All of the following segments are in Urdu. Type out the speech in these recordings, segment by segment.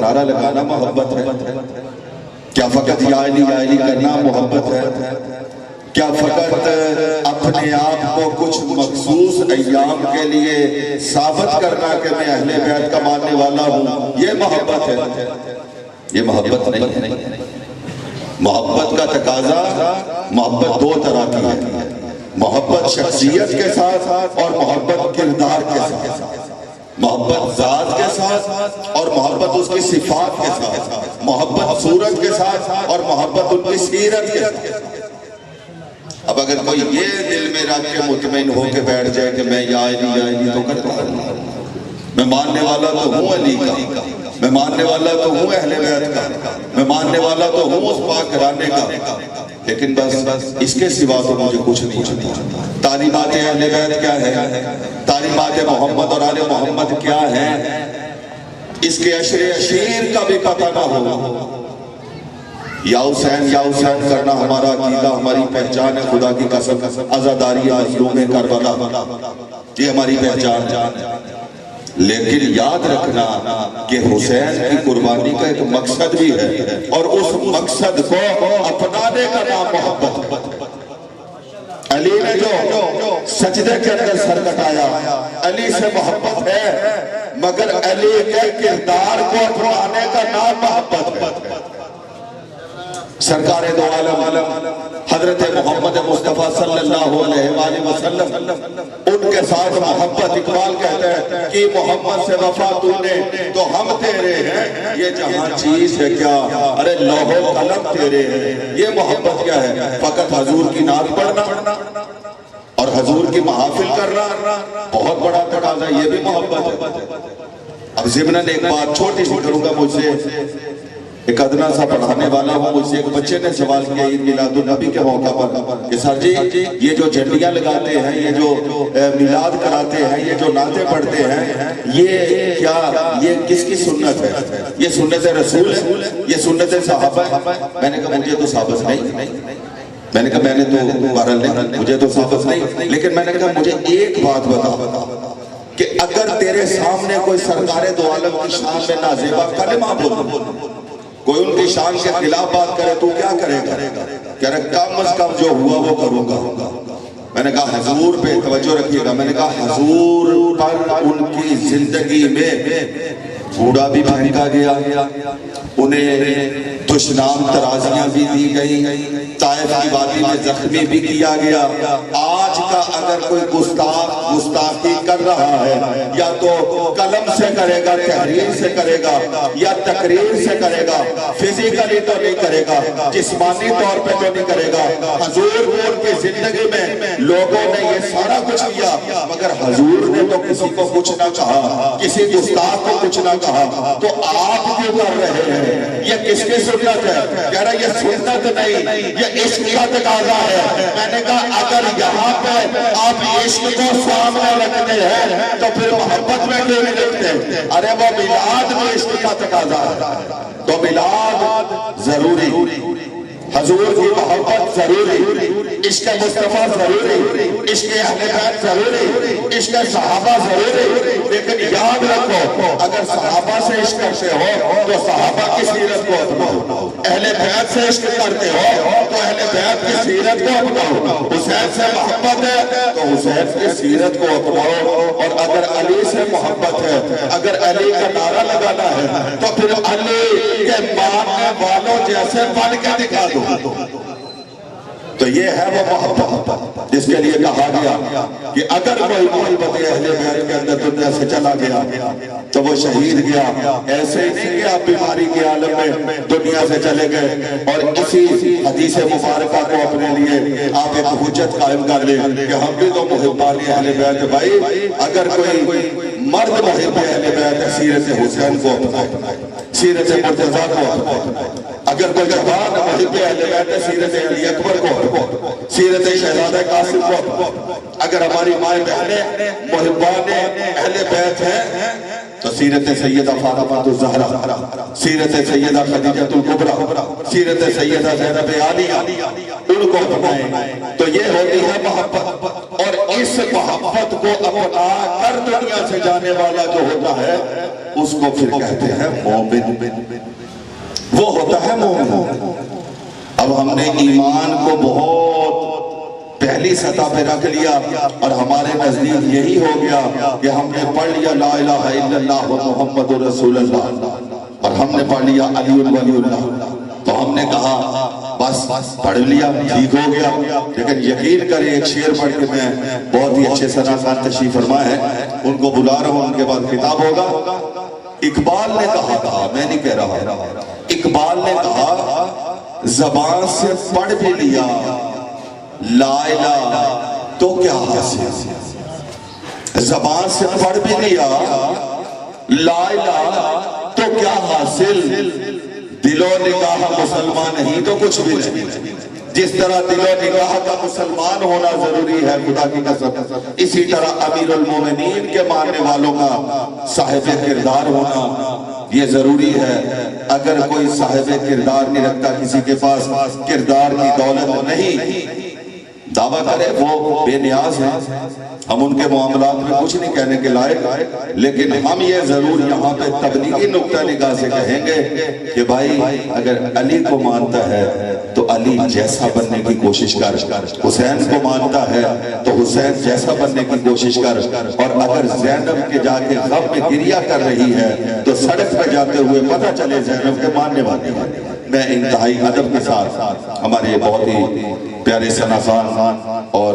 نعرہ لگانا محبت ہے؟ کیا فقط یا علی کرنا محبت ہے؟ کیا فقط اپنے آپ کو کچھ مخصوص ایام کے لیے ثابت کرنا کہ میں اہل بیت کا ماننے والا ہوں یہ محبت ہے؟ یہ محبت نہیں ہے۔ محبت کا تقاضا محبت دو طرح کی ہے، محبت شخصیت کے ساتھ اور محبت کردار کے ساتھ، محبت ذات کے ساتھ اور محبت اس کی صفات کے ساتھ، محبت صورت کے ساتھ اور محبت ان کی سیرت کے ساتھ۔ اب اگر کوئی یہ دل میں رکھ کے مطمئن ہو کے بیٹھ جائے کہ میں یا علی تو کرتا ہوں، میں ماننے والا تو ہوں علی کا، میں ماننے والا تو ہوں اہل بیت کا، میں ماننے والا تو ہوں اس پاک گھرانے کا، لیکن بس اس کے سوا تو مجھے کچھ نہیں آتا۔ تعلیمات اہل بیت کیا ہے، تعلیمات محمد اور آل محمد کیا ہے، اس کے عشر عشیر کا بھی پتہ نہ ہو۔ یا حسین کرنا ہمارا عقیدہ، ہماری پہچان ہے، خدا کی قسم عزاداری مظلوم کربلا یہ ہماری پہچان ہے، لیکن یاد رکھنا کہ حسین کی قربانی کا ایک مقصد بھی ہے اور اس مقصد کو اپنانے کا نام محبت۔ علی نے جو سجدے کے اندر سر کٹایا، علی سے محبت ہے، مگر علی کے کردار کو اپنانے کا نام محبت ہے۔ سرکار دو عالم حضرت محمد مصطفیٰ صلی اللہ علیہ وآلہ وسلم ان کے ساتھ محبت، اقبال کہتے ہیں کہ محمد سے وفا تو نے تو ہم تیرے ہیں، یہ جہاں چیز ہے کیا، ارے لوح و قلم تیرے ہیں۔ یہ محبت کیا ہے؟ فقط حضور کی نعت پڑھنا اور حضور کی محافل کرنا بہت بڑا تقاضا، یہ بھی محبت ہے۔ اب ضمناً ایک بات چھوٹی سی کروں گا، مجھ سے ایک ادنا سا پڑھانے والا ہوں، مجھ سے ایک بچے نے سوال کیا عید میلاد النبی کے موقع پر کہ سر جی یہ جو جھنڈیاں لگاتے ہیں، یہ جو میلاد کراتے ہیں، یہ جو نعتیں پڑھتے ہیں، یہ کس کی سنت ہے؟ یہ سنت رسول ہے، یہ سنت صحابہ ہے؟ میں نے کہا مجھے تو ثابت نہیں، میں نے کہا میں نے تو بہرحال نہیں، مجھے تو ثابت نہیں، لیکن میں نے کہا مجھے ایک بات بتا کہ اگر تیرے سامنے کوئی سرکار دو عالم کی شان میں نازیبہ کلمہ بول، کوئی ان کی شان کے خلاف بات کرے تو کیا کرے گا؟ کہہ رہے کم از کم جو ہوا وہ کروں گا۔ میں نے کہا حضور پہ توجہ رکھیے گا، میں نے کہا حضور پر ان کی زندگی میں بوڑھا بھی پھینکا گیا، انہیں دشنام ترازیاں بھی دی گئی، طائف کی وادی میں زخمی بھی کیا گیا۔ آج کا اگر کوئی گستاخی کر رہا ہے یا تو قلم سے کرے گا، تحریر سے کرے گا یا تقریر سے کرے گا، فزیکلی تو نہیں کرے گا، جسمانی طور پہ تو نہیں کرے گا۔ حضور ان کی زندگی میں لوگوں نے یہ سارا کچھ کیا، مگر حضور نے تو کسی کو کچھ نہ کہا، کسی گستاخ کو کچھ نہ کہا، تو آپ کیوں کر رہے ہیں؟ یہ کس کی سنت ہے؟ کہہ رہا یہ سنت نہیں، یہ عشق کا تقاضا ہے۔ میں نے کہا اگر یہاں پہ آپ عشق کو سامنے رکھتے ہیں تو پھر محبت میں کیوں نہیں رکھتے؟ ارے وہ میلاد میں عشق کا تقاضا ہے، تو میلاد ضروری، حضور کی محبت ضروری، عشق مصطفیٰ ضروری، عشق اہل بیت ضروری، عشق صحابہ ضروری، لیکن یاد رکھو اگر صحابہ سے عشق کرتے ہو تو صحابہ کی سیرت کو اپناؤ، اہل بیت سے عشق کرتے ہو تو اہل بیت کی سیرت کو اپناؤ، حسین سے محبت ہے تو حسین کی سیرت کو اپناؤ، اور اگر علی سے محبت ہے، اگر علی کا نعرہ لگانا ہے تو پھر علی کے ماننے والوں جیسے بن کے دکھا دو۔ تو یہ ہے وہ محبت جس کے لیے کہا گیا کہ اگر کوئی محبت اہل بیت کے اندر دنیا سے چلا گیا تو وہ شہید گیا۔ ایسے ہی نہیں کہ آپ بیماری کے عالم میں دنیا سے چلے گئے اور اسی حدیث مبارکہ کو اپنے لیے آپ ایک حجت قائم کر لیں کہ ہم بھی تو محبان اہل بیت۔ بھائی اگر کوئی مرد محب اہل بیت سیرت حسین کو اپنائے، سیرت مرتضیٰ کو اپنائے، اگر کوئی جوان محب اہل بیت سیرت علی اکبر کو، سیرت شہزادہ قاسم کو، اگر ہماری مائیں بہنیں محبان اہل بیت ہیں تو سیرت سیدہ فاطمہ الزہرا، سیرت سیدہ خدیجہ الکبریٰ، سیرت سیدہ زینب عالیہ، ان کو اپنائیں تو یہ ہوتی ہے محبت۔ اور اس محبت کو اپنا کر دنیا سے جانے والا جو ہوتا ہے اس کو پھر کہتے ہیں مومن، وہ ہوتا ہے مومن۔ اب ہم نے ایمان کو بہت پہلی سطح پہ رکھ لیا اور ہمارے نزدیک یہی ہو گیا کہ ہم نے پڑھ لیا لا الہ الا اللہ محمد رسول اللہ اور ہم نے پڑھ لیا علی ولی اللہ، تو ہم نے کہا بس پڑھ لیا ٹھیک ہو گیا۔ لیکن یقین کریں ایک شعر پڑھ کے میں بہت ہی اچھے ثنا خان تشریف فرما ہے، ان کو بلا رہا ہوں، ان کے بعد خطاب ہوگا۔ اقبال نے کہا تھا، میں نہیں کہہ رہا، اقبال نے کہا زبان سے پڑھ بھی لیا لا الہ تو کیا حاصل، زبان سے پڑھ بھی لیا لا الہ تو کیا حاصل، دل و نگاہ مسلمان نہیں تو کچھ بھی نہیں۔ جس طرح دل و نگاہ کا مسلمان ہونا ضروری ہے خدا کی قسم، اسی طرح امیر المومنین کے ماننے والوں کا صاحب کردار ہونا یہ ضروری ہے۔ اگر کوئی صاحب کردار نہیں رکھتا، کسی کے پاس کردار کی دولت نہیں، دعویٰ کرے وہ بے نیاز ہیں، ہم ان کے معاملات میں کچھ نہیں کہنے کے لائق، لیکن ہم یہ ضرور یہاں پہ تبلیغی نقطہ نگاہ سے کہیں گے کہ بھائی اگر علی کو مانتا ہے تو علی جیسا بننے کی کوشش کر، حسین کو مانتا ہے تو حسین جیسا بننے کی کوشش کر، اور اگر زینب کے جا کے غم میں گریہ کر رہی ہے تو سڑک پہ جاتے ہوئے پتہ چلے زینب کے ماننے والی ہے۔ میں انتہائی ادب کے ساتھ ہمارے بہت ہی پیارے ثنا خان اور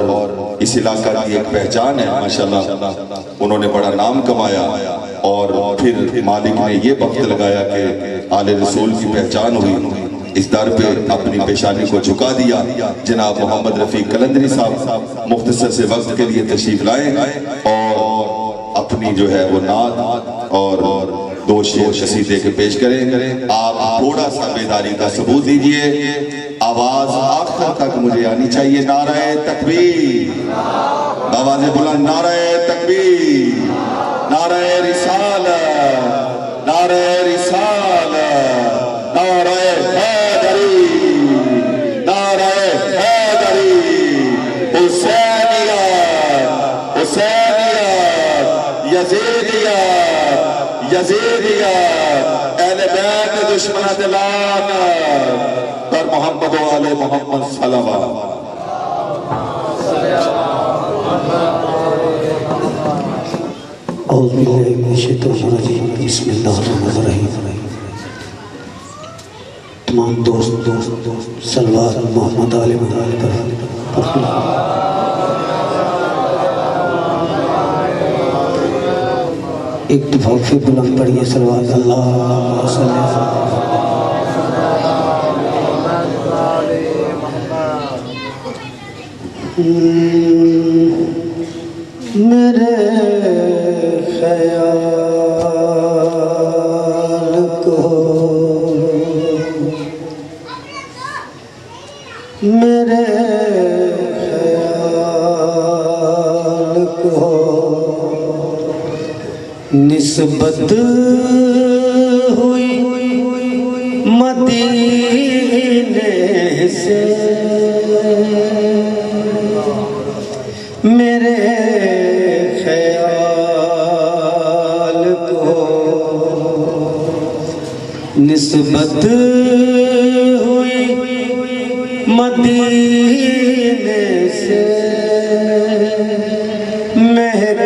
اس علاقہ کی ایک پہچان ہے ماشاءاللہ، انہوں نے بڑا نام کمایا اور پھر مالک نے یہ وقت لگایا کہ آل رسول کی پہچان ہوئی، اس در پہ اپنی پیشانی کو جھکا دیا۔ جناب محمد رفیق قلندری صاحب مختصر سے وقت کے لیے تشریف لائیں اور اپنی جو ہے وہ نعت اور دو شعر قصیدے کے پیش کریں۔ آپ تھوڑا سا بیداری کا ثبوت دیجئے، آواز آخر تک مجھے آنی چاہیے۔ نعرہ تکبیر، آواز بلند، نعرہ تکبیر، نعرہ رسالت، نعرہ رسالت، نعرہ حیدری، نعرہ حیدری، حسینیت، حسینیت، یزیدیت، یزیدیت، اہل بیت دشمنت لعنت پر محمد و آل محمد صلوات۔ اعوذ باللہ من الشیطان الرجیم، بسم اللہ الرحمن الرحیم۔ تمام دوست صلوات محمد آل محمد پر ایک دفعہ پھر بلند پڑھیے صلوات اللہ صلی اللہ علیہ وسلم۔ میرے خیال کو، میرے خیال کو نسبت ہوئی مدینے سے، میرے خیال کو نسبت ہوئی مدینے سے، مہک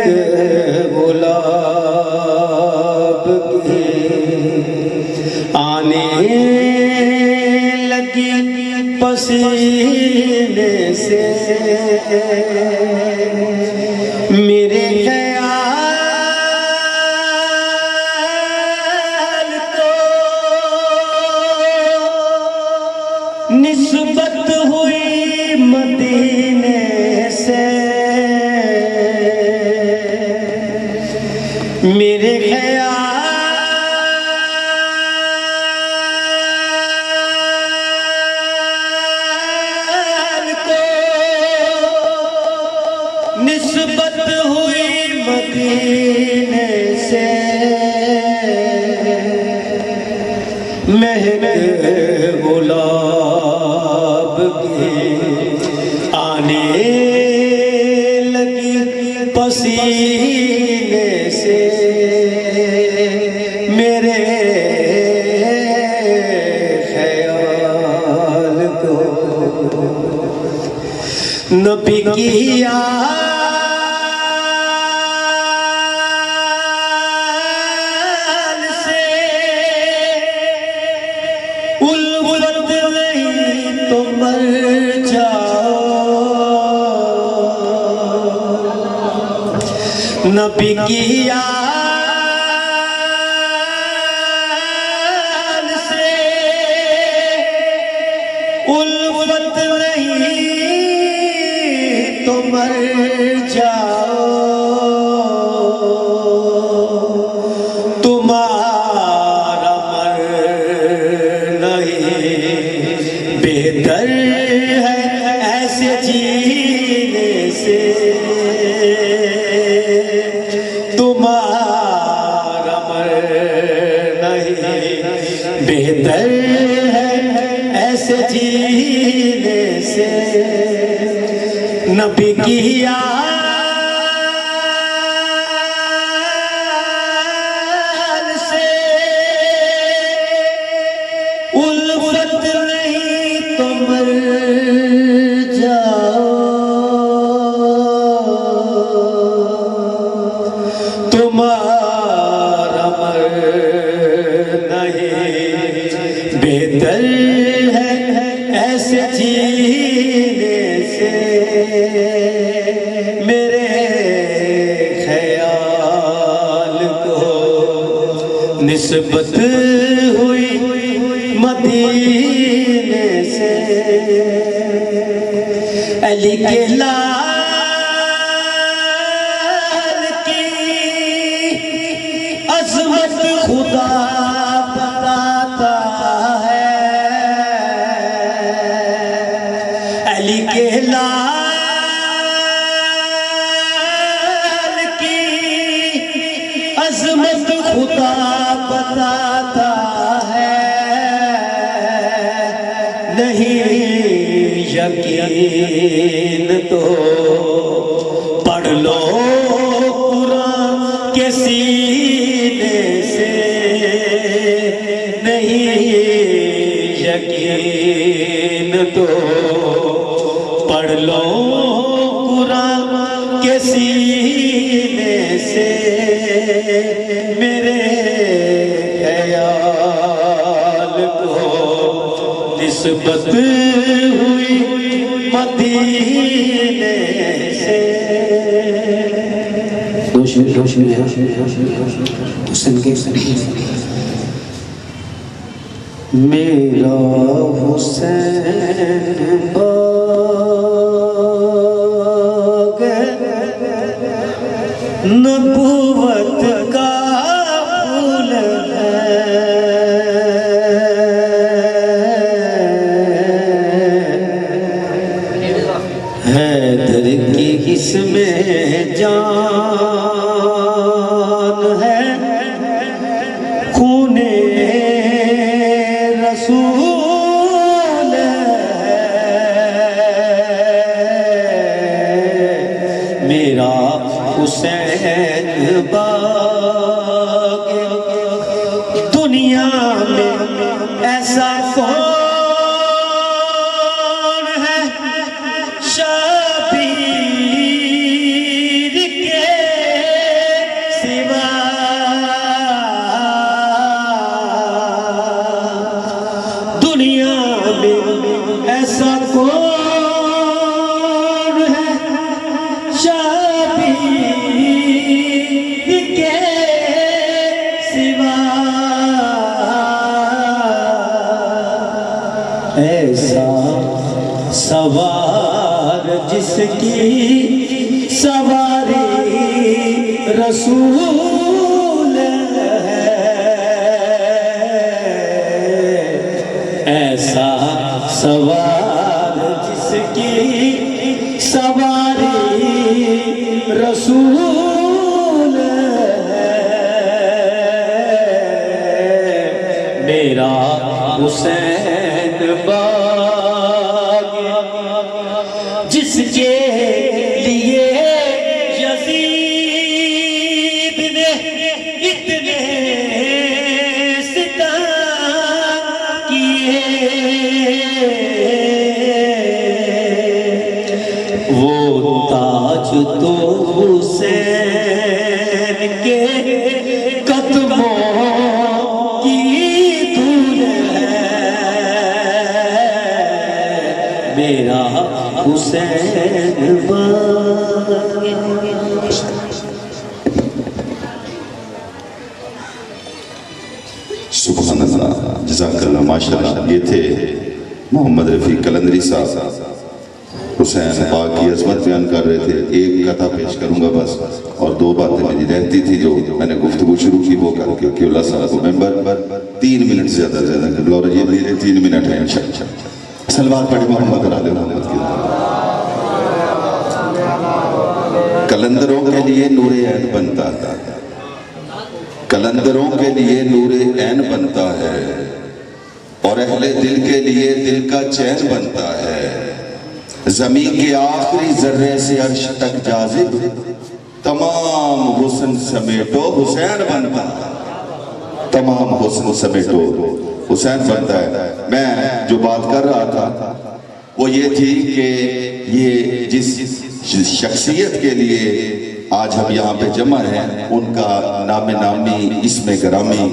گلاب کی آنے لگی پسینے سے، میرے خیال کو نسبت ہوئی مدینے سے، میرے خیال کو نسبت ہوئی مدینے سے، مہک گلاب کی آنے لگی پسینے سے میرے خیال کو نبی کی آل سے الفت نہیں تو مر جاؤ نبی کی آل سے الفت نہیں تو مر جاؤ تمہارا مرنا ہی بہتر ہے ایسے جینے سے تمہارا مرنا ہی بہتر ہے ایسے جینے سے نبی کی آل سے الفت نہیں تو مر جاؤ تمہارا مرنا ہی بہتر ہے ایسے جینے سے میرے خیال کو نسبت ہوئی مدینے سے علی کے لال کی عظمت خدا بتاتا ہے علی کے لال کی عظمت خدا بتاتا ہے نہیں یقین تو پڑھ لو قرآن کے سینے سے نہیں یقین تو پڑھ لو قرآن کے سینے سے میرے خیال کو نسبت ہوئی مدینے سے روشنی ہے حسن کے میرا حسین باغ نبوت کا پھول ہے حیدر کی اس میں جان ہے خون رسول ہے میرا حسین باغ دنیا میں ایسا کون ہے شبیر کے سوا دنیا میں ایسا کون ہے شبیر کے سوا ایسا سوار جس کی سواری رسول ہے ایسا سوار جس کی سواری رسول ہے میرا حسین باغ جس کے لیے یزید آج تو حسین کے قدموں کی دھول ہے میرا حسین سبحان اللہ، جزاک اللہ، ماشاءاللہ۔ یہ تھے محمد رفیع قلندری صاحب، حسین پاک کی عظمت بیان کر رہے تھے۔ ایک قطعہ پیش کروں گا بس، اور دو باتیں میری رہتی تھی جو میں نے گفتگو شروع کی وہ کر کے اللہ صاحب کو ممبر 3 منٹ سے زیادہ کر لو، اور یہ میرے 3 منٹ ہیں انشاءاللہ۔ سلوات پڑھے محمد اور آل محمد کی۔ قلندروں کے لیے نور عین بنتا ہے، قلندروں کے لیے نور عین بنتا ہے، اور اہل دل کے لیے دل کا چین بنتا ہے۔ زمین کے آخری ذرے سے عرش تک جاذب، تمام حسن سمیٹو حسین بنتا ہے، تمام حسن سمیٹو حسین بنتا ہے۔ میں جو بات کر رہا تھا وہ یہ تھی کہ یہ جس شخصیت کے لیے آج ہم یہاں پہ جمع ہیں، ان کا نام نامی اسم گرامی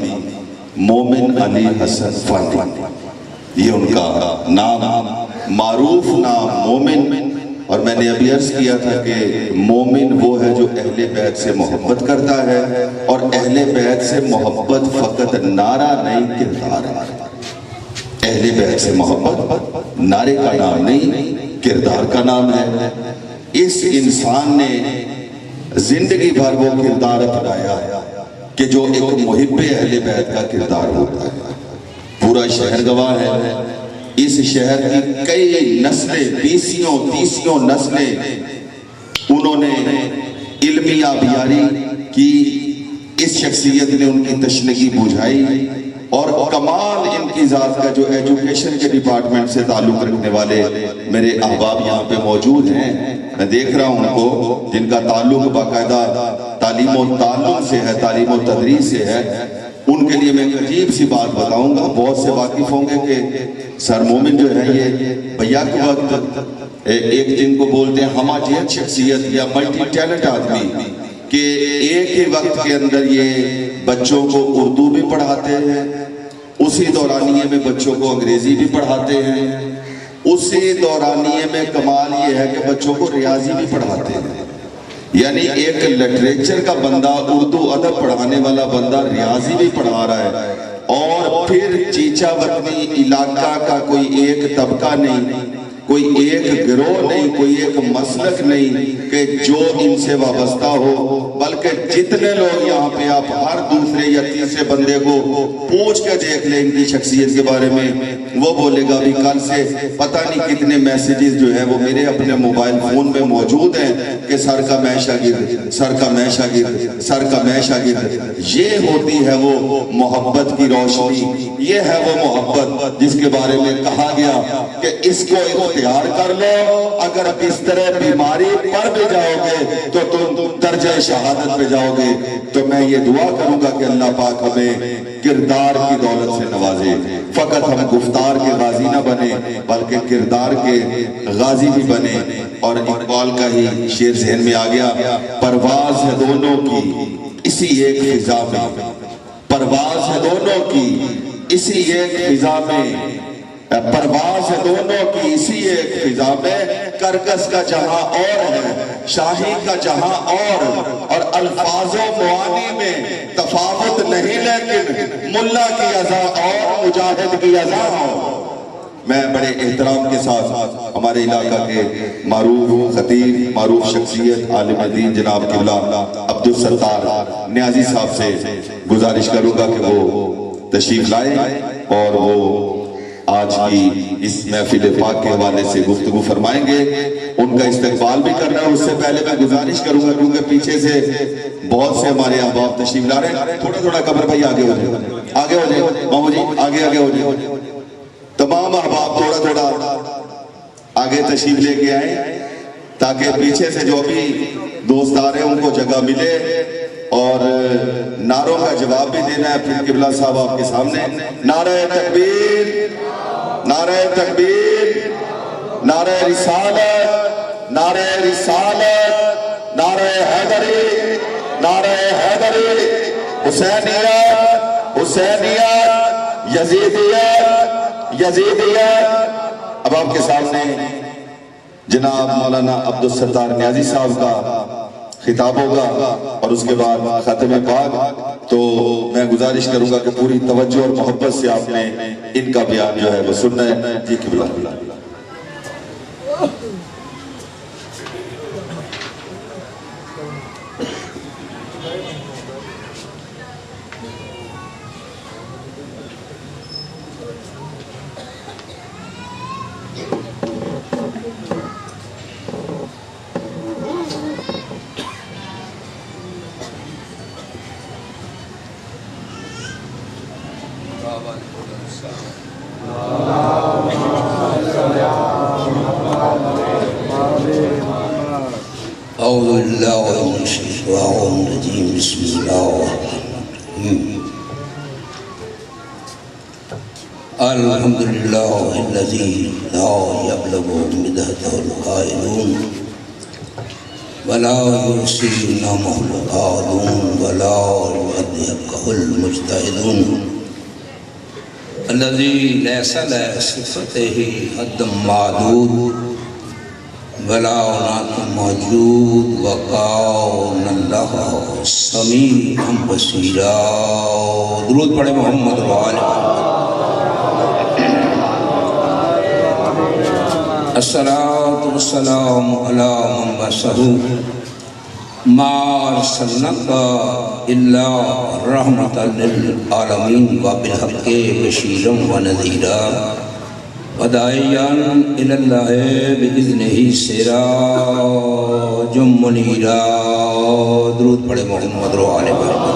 مومن علی حسن فاندی، یہ ان کا نام، معروف نام مومن۔ اور میں نے ابھی عرض کیا تھا کہ مومن وہ ہے جو اہل بیت سے محبت کرتا ہے، اور اہل بیت سے محبت فقط نعرہ نہیں کردار ہے۔ اہل بیت سے محبت نعرے کا نام نہیں، کردار کا نام ہے۔ اس انسان نے زندگی بھر وہ کردار اپنایا کہ جو ایک محب اہل بیت کا کردار ہوتا ہے۔ پورا شہر گواہ ہے، اس شہر کی کئی نسلیں، 20 نسلیں انہوں نے علمی آبیاری کی، اس شخصیت نے ان کی تشنگی بجھائی، اور کمال ان کی ذات کا جو ایجوکیشن کے ڈپارٹمنٹ سے تعلق رکھنے والے میرے احباب یہاں پہ موجود ہیں، میں دیکھ رہا ہوں ان کو، جن کا تعلق باقاعدہ تعلیم و تعلم سے ہے، تعلیم و تدریس سے ہے۔ ان کے لیے میں ایک عجیب سی بات بتاؤں گا، بہت سے واقف ہوں گے کہ سر مومن جو ہے یہ بھیا کے وقت ایک جن کو بولتے ہیں ہماجیت شخصیت یا ملٹی ٹیلنٹ آدمی، کہ ایک ہی وقت کے اندر یہ بچوں کو اردو بھی پڑھاتے ہیں، اسی دورانیے میں بچوں کو انگریزی بھی پڑھاتے ہیں، اسی دورانیے میں کمال یہ ہے کہ بچوں کو ریاضی بھی پڑھاتے ہیں۔ یعنی ایک لٹریچر کا بندہ، اردو ادب پڑھانے والا بندہ ریاضی بھی پڑھا رہا ہے، اور پھر چیچا وطنی علاقہ کا کوئی ایک طبقہ نہیں، کوئی ایک گروہ نہیں، کوئی ایک مسلک نہیں کہ جو ان سے وابستہ ہو، بلکہ جتنے لوگ یہاں پہ آپ ہر دوسرے یا تیسرے بندے کو پوچھ کے دیکھ لیں ان کی شخصیت کے بارے میں، وہ بولے گا بھی کل سے پتہ نہیں کتنے میسیجز جو ہیں وہ میرے اپنے موبائل فون میں موجود ہیں کہ سر کا میں شاگرد، سر کا میں شاگرد، سر کا میں شاگرد۔ یہ ہوتی ہے وہ محبت کی روشنی، یہ ہے وہ محبت جس کے بارے میں کہا گیا کہ اس کو اختیار کر لو، اگر بستر بیماری پر بھی جاؤ گے تو تم درجہ شہادت پہ جاؤ گے۔ تو میں یہ دعا کروں گا کہ اللہ پاک ہمیں کردار کی دولت سے نوازے، فقط ہم گفتار کے غازی نہ بنے بلکہ کردار کے غازی بھی بنے۔ اور اقبال کا ہی شعر ذہن میں آ گیا، پرواز ہے دونوں کی اسی ایک فضا میں، پرواز ہے دونوں کی اسی ایک فضا میں، پرواز ہے دونوں کی اسی ایک فضا میں، کرکس کا جہاں اور ہے شاہی کا جہاں اور الفاظ و معانی میں تفاوت نہیں، لیکن ملا کی اذا اور مجاہد کی اذا ہو۔ میں بڑے احترام کے ساتھ ہمارے علاقہ کے معروف خطیب، معروف شخصیت، عالم دین جناب قبلہ عبدالستار نیازی صاحب سے گزارش کروں گا کہ وہ تشریف لائیں اور وہ آج کی اس محفل پاک کے حوالے سے گفتگو فرمائیں گے۔ ان کا استقبال بھی کرنا ہے، اس سے پہلے میں گزارش کروں گا کیونکہ پیچھے سے بہت سے ہمارے احباب تشریف لا رہے ہیں، تھوڑا قمر بھائی آگے ہو جائے، آگے ہو جائے مامو جی، آگے ہو جائے، تمام احباب تھوڑا آگے تشریف لے کے آئیں تاکہ پیچھے سے جو بھی دوست آ رہے ہیں ان کو جگہ ملے، اور نعروں کا جواب بھی دینا ہے۔ پھر قبلہ صاحب آپ کے سامنے نعرہ تکبیر، نعرہ تکبیر، نعرہ رسالت، نعرہ رسالت، نعرہ حیدری، نعرہ حیدری، حسینیت، حسینیت، یزیدیت، یزیدیت۔ اب آپ کے سامنے جناب مولانا عبدالستار نیازی صاحب کا خطاب ہوگا اور اس کے بعد ختم پاک۔ تو میں گزارش کروں گا کہ پوری توجہ اور محبت سے آپ نے ان کا بیان جو ہے وہ سننا ہے۔ جی قبلہ۔ اعوذ باللہ من الشیطان الرجیم بسم اللہ الرحمن الرحیم الحمدللہ الذی لا یبلغ مدحہ القائلون ولا یحصی نعمہ القائلون ولا یدحقہ المجتہدون الذی لیس لصفتہ حد معدود ولا نات موجود وقاون اللہ سمیع بصیرا۔ درود پڑھے محمد و آل محمد۔ الصلاۃ والسلام علی من بعثہ ما ارسلناک الا رحمۃ للعالمین وبالحق بشیرا ونذیرا وداعیا الی اللہ باذنہ سراجا منیرا۔ درود پڑھے محمد و آل محمد۔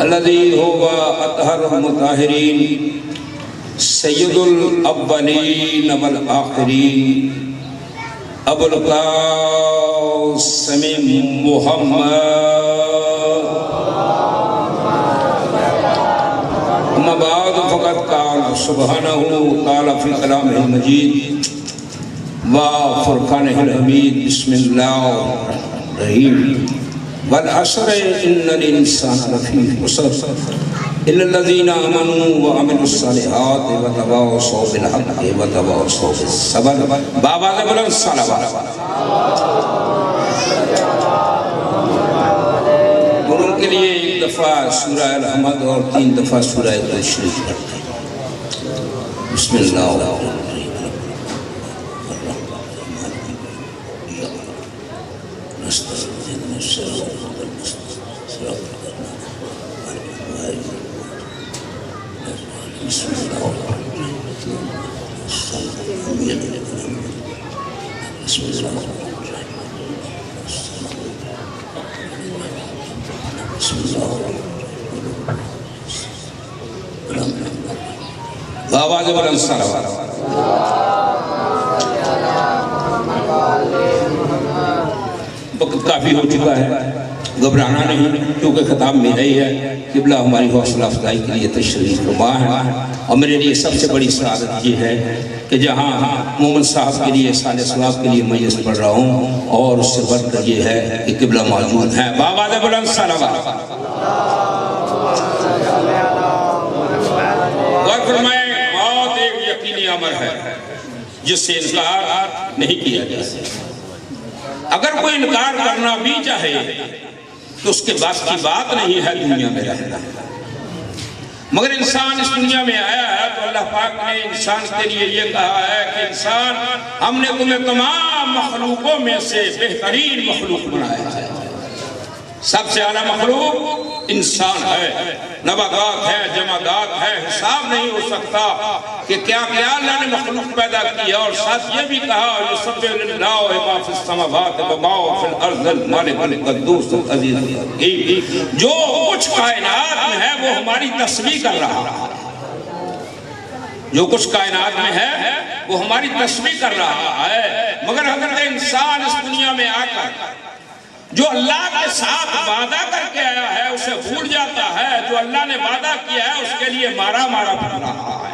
الذی هو اطہر المطہرین سید الاولین والآخرین ابو القاسم محمد۔ اما بعد فقد قال سبحانہ تعالی فی کلامہ المجید و فرقانہ الحمید بسم اللہ الرحیم والعصر ان الانسان لفی خسر الا الذین آمنوا وعملوا الصالحات وتواصوا بالحق وتواصوا بالصبر۔ بآواز بلند صلوات۔ ان کے لیے ایک دفعہ سورہ الحمد اور 3 دفعہ سورہ تشریف پڑھتے ہیں۔ بسم اللہ الرحمن الرحیم۔ بسم اللہ الرحمن الرحیم۔ بسم اللہ الرحمن الرحیم۔ آواز بلند صلوات۔ وقت کافی ہو چکا ہے، گھبرانا نہیں، کیونکہ خطاب میرا ہی ہے۔ قبلہ ہماری حوصلہ افزائی کے لیے تشریف فرما ہے، اور میرے لیے سب سے بڑی سعادت یہ ہے کہ جہاں مومن صاحب کے لیے سال ثواب کے لیے میت پڑھ رہا ہوں، اور اس سے بڑھ کر یہ ہے کہ قبلہ موجود ہے۔ بآواز بلند صلوات۔ اور فرمائے موت ایک یقینی امر ہے جس سے انکار نہیں کیا جا سکتا۔ اگر کوئی انکار کرنا بھی چاہے تو اس کے بس کی بات نہیں ہے دنیا میں رہنا، مگر انسان اس دنیا میں آیا ہے تو اللہ پاک نے انسان کے لیے یہ کہا ہے کہ انسان ہم نے تمہیں تمام مخلوقوں میں سے بہترین مخلوق بنایا ہے۔ سب سے اعلیٰ مخلوق انسان ہے، نباتات ہے، جمادات ہے، حساب نہیں ہو سکتا کہ کیا کیا اللہ نے مخلوق پیدا کیا۔ اور ساتھ یہ بھی کہا یسبح للہ ما فی السماوات وما فی الارض الملک القدوس العزیز الحکیم۔ جو کچھ کائنات میں ہے وہ ہماری تسبیح کر رہا ہے، جو کچھ کائنات میں ہے وہ ہماری تسبیح کر رہا ہے، مگر حضرت انسان اس دنیا میں آ کر جو اللہ کے ساتھ وعدہ کر کے آیا ہے اسے بھول جاتا ہے، جو اللہ نے وعدہ کیا ہے اس کے لیے مارا مارا پڑ رہا ہے۔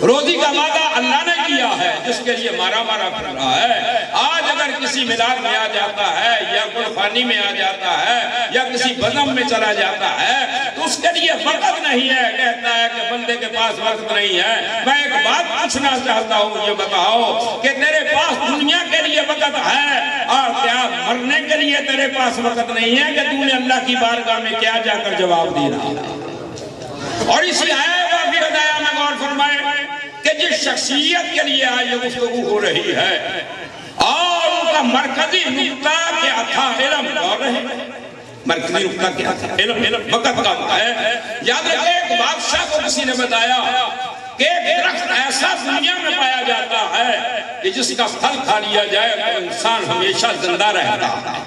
روزی کا وعدہ اللہ نے کیا ہے، جس کے لیے مارا مارا پھر رہا ہے۔ آج اگر کسی میلاد میں آ جاتا ہے یا قربانی میں آ جاتا ہے یا کسی بزم میں چلا جاتا ہے تو اس کے لیے وقت نہیں ہے، کہتا ہے کہ بندے کے پاس وقت نہیں ہے۔ میں ایک بات پوچھنا چاہتا ہوں، یہ بتاؤ کہ تیرے پاس دنیا کے لیے وقت ہے اور کیا مرنے کے لیے تیرے پاس وقت نہیں ہے کہ تو نے اللہ کی بارگاہ میں کیا جا کر جواب دی رہا ہے؟ اور اسی آیت واقعی ہدایہ میں غور فرمائے کہ جس شخصیت کے لیے آج یہ گفتگو ہو رہی ہے اور ان کا مرکزی نقطہ کیا تھا؟ علم۔ غور رہے، مرکزی نقطہ کیا تھا؟ علم۔ وقت کا ہے۔ یاد رکھے، ایک بادشاہ کو کسی نے بتایا کہ ایک درخت ایسا دنیا میں پایا جاتا ہے کہ جس کا پھل کھا لیا جائے تو انسان ہمیشہ زندہ رہتا ہے۔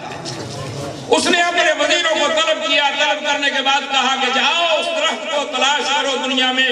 اس نے اپنے وزیروں کو طلب کیا، طلب کرنے کے بعد کہا کہ جاؤ اس درخت کو تلاش کرو دنیا میں،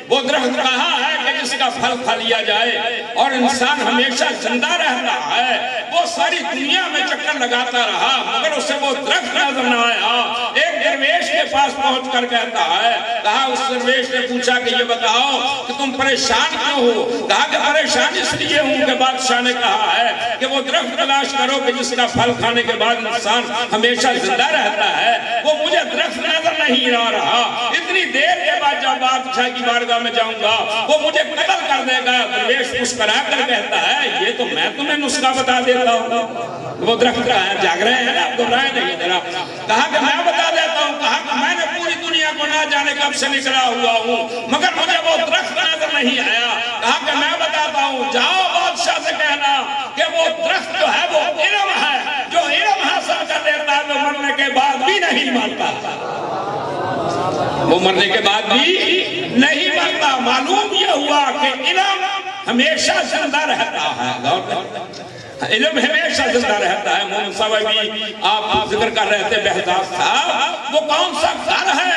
وہ درخت کہاں ہے کہ جس کا پھل کھا لیا جائے اور انسان ہمیشہ زندہ رہتا ہے۔ وہ ساری دنیا میں چکر لگاتا رہا مگر اسے وہ درخت نظر نہ آیا۔ ایک درویش کے پاس پہنچ کر کہتا ہے، کہا اس درویش نے پوچھا کہ یہ بتاؤ کہ تم پریشان کیوں ہو؟ کہا کہ پریشان اس لیے ہوں کہ بادشاہ نے کہا ہے کہ وہ درخت تلاش کرو کہ جس کا پھل کھانے کے بعد انسان ہمیشہ زندہ رہتا ہے۔ وہ مجھے درخت نظر نہیں آ رہا، اتنی دیر کے بعد جب بادشاہ کی بارگاہ میں جاؤں گا وہ مجھے قتل کر دے گا۔ درویش مسکرا کر کہتا ہے، یہ تو میں تمہیں نسخہ بتا دیتا ہوں۔ وہ درخت کہاں ہے؟ جاگ رہے ہیں آپ کو رائے نہیں ذرا؟ کہا کہ میں بتا دیتا ہوں۔ کہا کہ میں نے پوری دنیا کو نہ جانے کب سے نکلا ہوا ہوں مگر مجھے وہ درخت نظر نہیں آیا۔ کہا کہ میں بتاتا ہوں، جاؤ بادشاہ سے کہنا کہ وہ درخت جو ہے وہ علم ہے، جو علم حاصل کر لیتا ہے وہ مرنے کے بعد بھی نہیں مرتا، وہ مرنے کے بعد بھی نہیں مرتا۔ معلوم یہ ہوا کہ علم ہمیشہ زندہ رہتا ہے، علم ہمیشہ زندہ رہتا ہے۔ مومن صاحب بھی آپ ذکر کر رہے تھے بہتاب صاحب، وہ کون سا گھر ہے،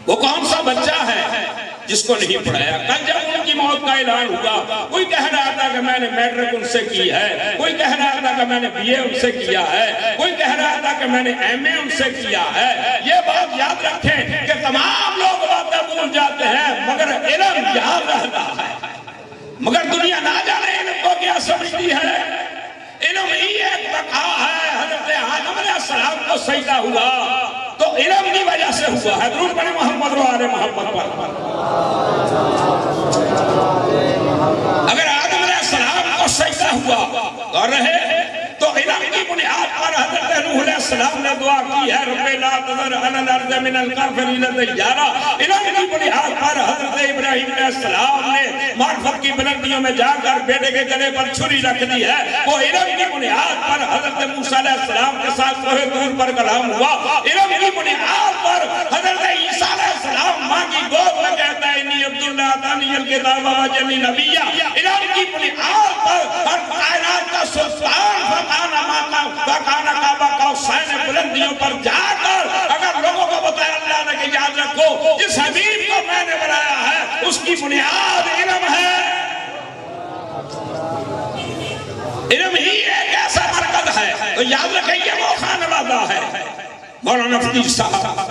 وہ کون سا بچہ ہے جس کو نہیں پڑھایا؟ کل جب ان کی موت کا اعلان ہوا کوئی کہہ رہا تھا کہ میں نے میٹرک ان سے کی ہے، کوئی کہہ رہا تھا کہ میں نے بی اے ان سے کیا ہے، کوئی کہہ رہا تھا کہ میں نے ایم اے ان سے کیا ہے۔ یہ بات یاد رکھیں کہ تمام لوگ باتیں بھول جاتے ہیں مگر علم یاد رہتا ہے۔ مگر دنیا نہ جانے علم کو کیا سمجھتی ہے۔ علم ہی ایک بقا ہے۔ حضرت آدم علیہ السلام کو سجدہ ہوا تو علم کی وجہ سے ہوا ہے۔ درود پڑھیں محمد و آل محمد پر۔ اگر آدم علیہ السلام کو سجدہ ہوا اور رہے تو علم کی بنیاد پر حضرت نوح علیہ السلام نے دعا کی ہے، رب لا تذر علی الارض من الکافرین دیارا۔ علم کی بنیاد پر حضرت ابراہیم علیہ السلام نے معرفت کی بلندیوں میں جا کر بیٹے کے گلے پر چھری رکھ دی ہے۔ وہ علم کی بنیاد پر حضرت موسیٰ علیہ السلام کے ساتھ کوہ طور پر کلام ہوا۔ علم کی بنیاد پر حضرت عیسیٰ علیہ السلام ماں کی گود میں کہتا ہے انی عبداللہ آتانی الکتاب وجعلنی نبیا۔ علم کی بنیاد پر ہر کائنات کا سلطان فکانا کعبہ قوسین بلندیوں پر جا کر اگر لوگوں کو بتایا اللہ نے کہ یاد رکھو جس حبیب کو میں نے بنایا ہے اس کی بنیاد علم ہے۔ علم ہی ایک ایسا مرکز ہے۔ تو یاد رکھیں یہ وہ خانوادہ ہے مولانا فتیح صاحب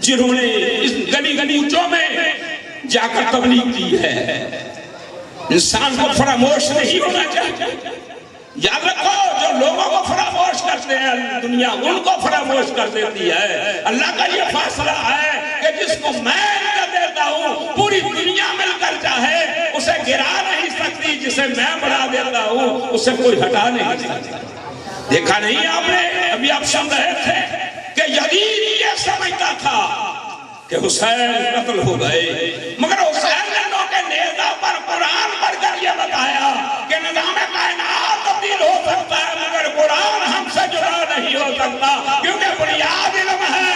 جنہوں نے اس گلی گلیچوں میں جا کر تبلیغ کی ہے۔ انسان کو فراموش نہیں ہونا چاہیے۔ یاد رکھو جو لوگوں کو فراموش کرتے ہیں دنیا ان کو فراموش کر دیتی ہے۔ اللہ کا یہ فیصلہ ہے کہ جس کو میں کر دیتا ہوں پوری دنیا مل کر چاہے اسے گرا نہیں سکتی، جسے میں بڑھا دیتا ہوں اسے کوئی ہٹا نہیں سکتا۔ دیکھا نہیں آپ نے؟ ابھی آپ سن رہے تھے کہ یزید یہ سمجھتا تھا کہ حسین قتل ہو گئے مگر حسین نے لوگ کے نیزہ پر قرآن پڑھ کر یہ بتایا کہ نظام کائنات تبدیل ہو سکتا ہے مگر قرآن ہم سے جدا نہیں ہو سکتا، کیونکہ بنیاد علم ہے،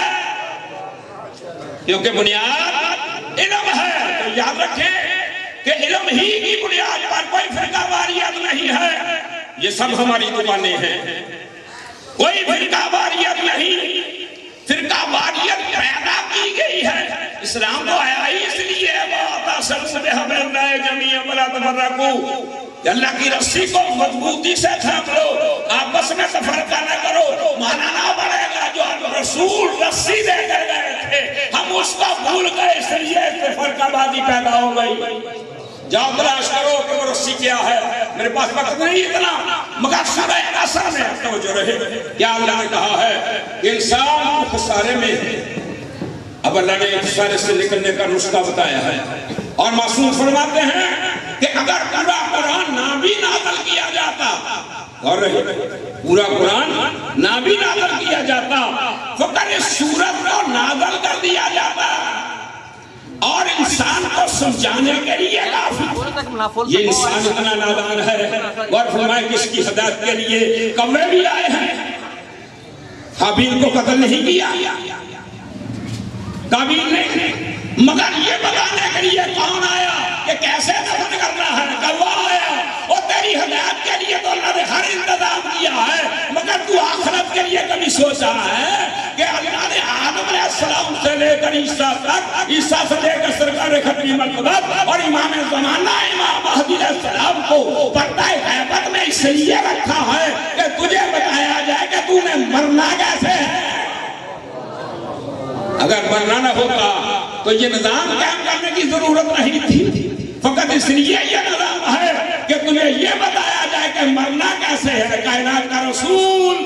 کیونکہ بنیاد علم ہے۔ تو یاد رکھیں کہ علم ہی کی بنیاد پر کوئی فرقہ واریت نہیں ہے۔ یہ سب ہماری دکانیں ہیں، کوئی فرقہ واریت نہیں۔ فرقہ واریت پیدا کی گئی ہے، اسلام تو آیا ہی اس لیے وَاعْتَصِمُوا بِحَبْلِ اللَّهِ جَمِيعًا وَلَا تَفَرَّقُوا کہ اللہ کی رسی کو مضبوطی سے تھام لو، آپس میں تفرقہ نہ کرو۔ مانا نہ بڑھے گا جو رسول رسی دے کر گئے تھے ہم اس اس کو بھول گئے، اس لیے فرقہ بازی پیدا ہو گئی۔ جاؤ تلاش کرو کہ وہ رسی کیا ہے، میرے پاس وقت نہیں اتنا، مگر سورہ عصر میں توجہ رہے کیا اللہ نے کہا ہے کہ انسان خسارے میں ہے۔ اب اللہ نے خسارے سے نکلنے کا نسخہ بتایا ہے، اور معصوم فرماتے ہیں کہ اگر پورا قرآن نہ بھی نازل کیا جاتا، اور رہے پورا قرآن نہ بھی نازل کیا جاتا، فقط اس سورت کو نازل کر دیا جاتا اور انسان کو سمجھانے کے لیے کافی۔ یہ انسان اتنا نادان ہے، اور فرمائے کس کی ہدایت کے لیے کوے بھی آئے ہیں۔ حابیل کو قتل نہیں کیا، قابیل نے، مگر یہ بتانے کے لیے کون آیا کہ کیسے دفن کرنا ہے، کوا آیا۔ اور تیری ہدایت کے لیے تو اللہ نے ہر انتظام کیا ہے، مگر تو آخرت کے لیے کبھی سوچا ہے کہ اللہ نے آدم علیہ السلام سے لے کر عیسیٰ تک، عیسیٰ سے لے کر سرکار ختمی مقدس اور امام زمانہ امام مہدی علیہ السلام کو پردہ غیبت میں اس لیے رکھا ہے کہ تجھے بتایا جائے کہ تو نے مرنا کیسے ہے۔ اگر مرنا نہ ہوتا تو یہ نظام قائم کرنے کی ضرورت نہیں تھی، فقط اس لیے یہ نظام ہے کہ تمہیں یہ بتایا جائے کہ مرنا کیسے ہے۔ کائنات کا رسول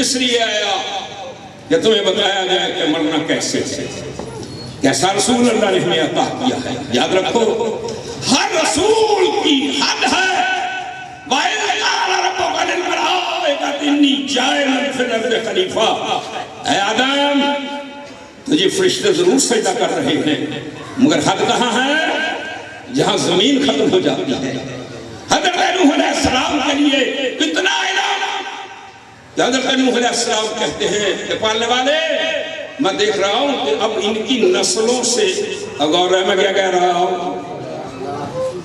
اس لیے آیا کہ تمہیں بتایا جائے کہ مرنا کیسے ہے۔ کیسا رسول اللہ نے ہمیں عطا کیا ہے، یاد رکھو ہر رسول کی حد ہے۔ وَإِذْ قَالَ رَبُّكَ لِلْمَلَائِكَةِ إِنِّي جَاعِلٌ فِي الْأَرْضِ خَلِيفَةً، اے آدم تجھے فرشتے ضرور سجدہ کر رہے ہیں، مگر حد کہاں ہے جہاں زمین ختم ہو جاتی ہے۔ حضرت نوح علیہ السلام کے لیے اتنا علم کہ حضرت نوح علیہ السلام کہتے ہیں کہ پالنے والے میں دیکھ رہا ہوں کہ اب ان کی نسلوں سے، غور ہے میں کیا کہہ رہا ہوں،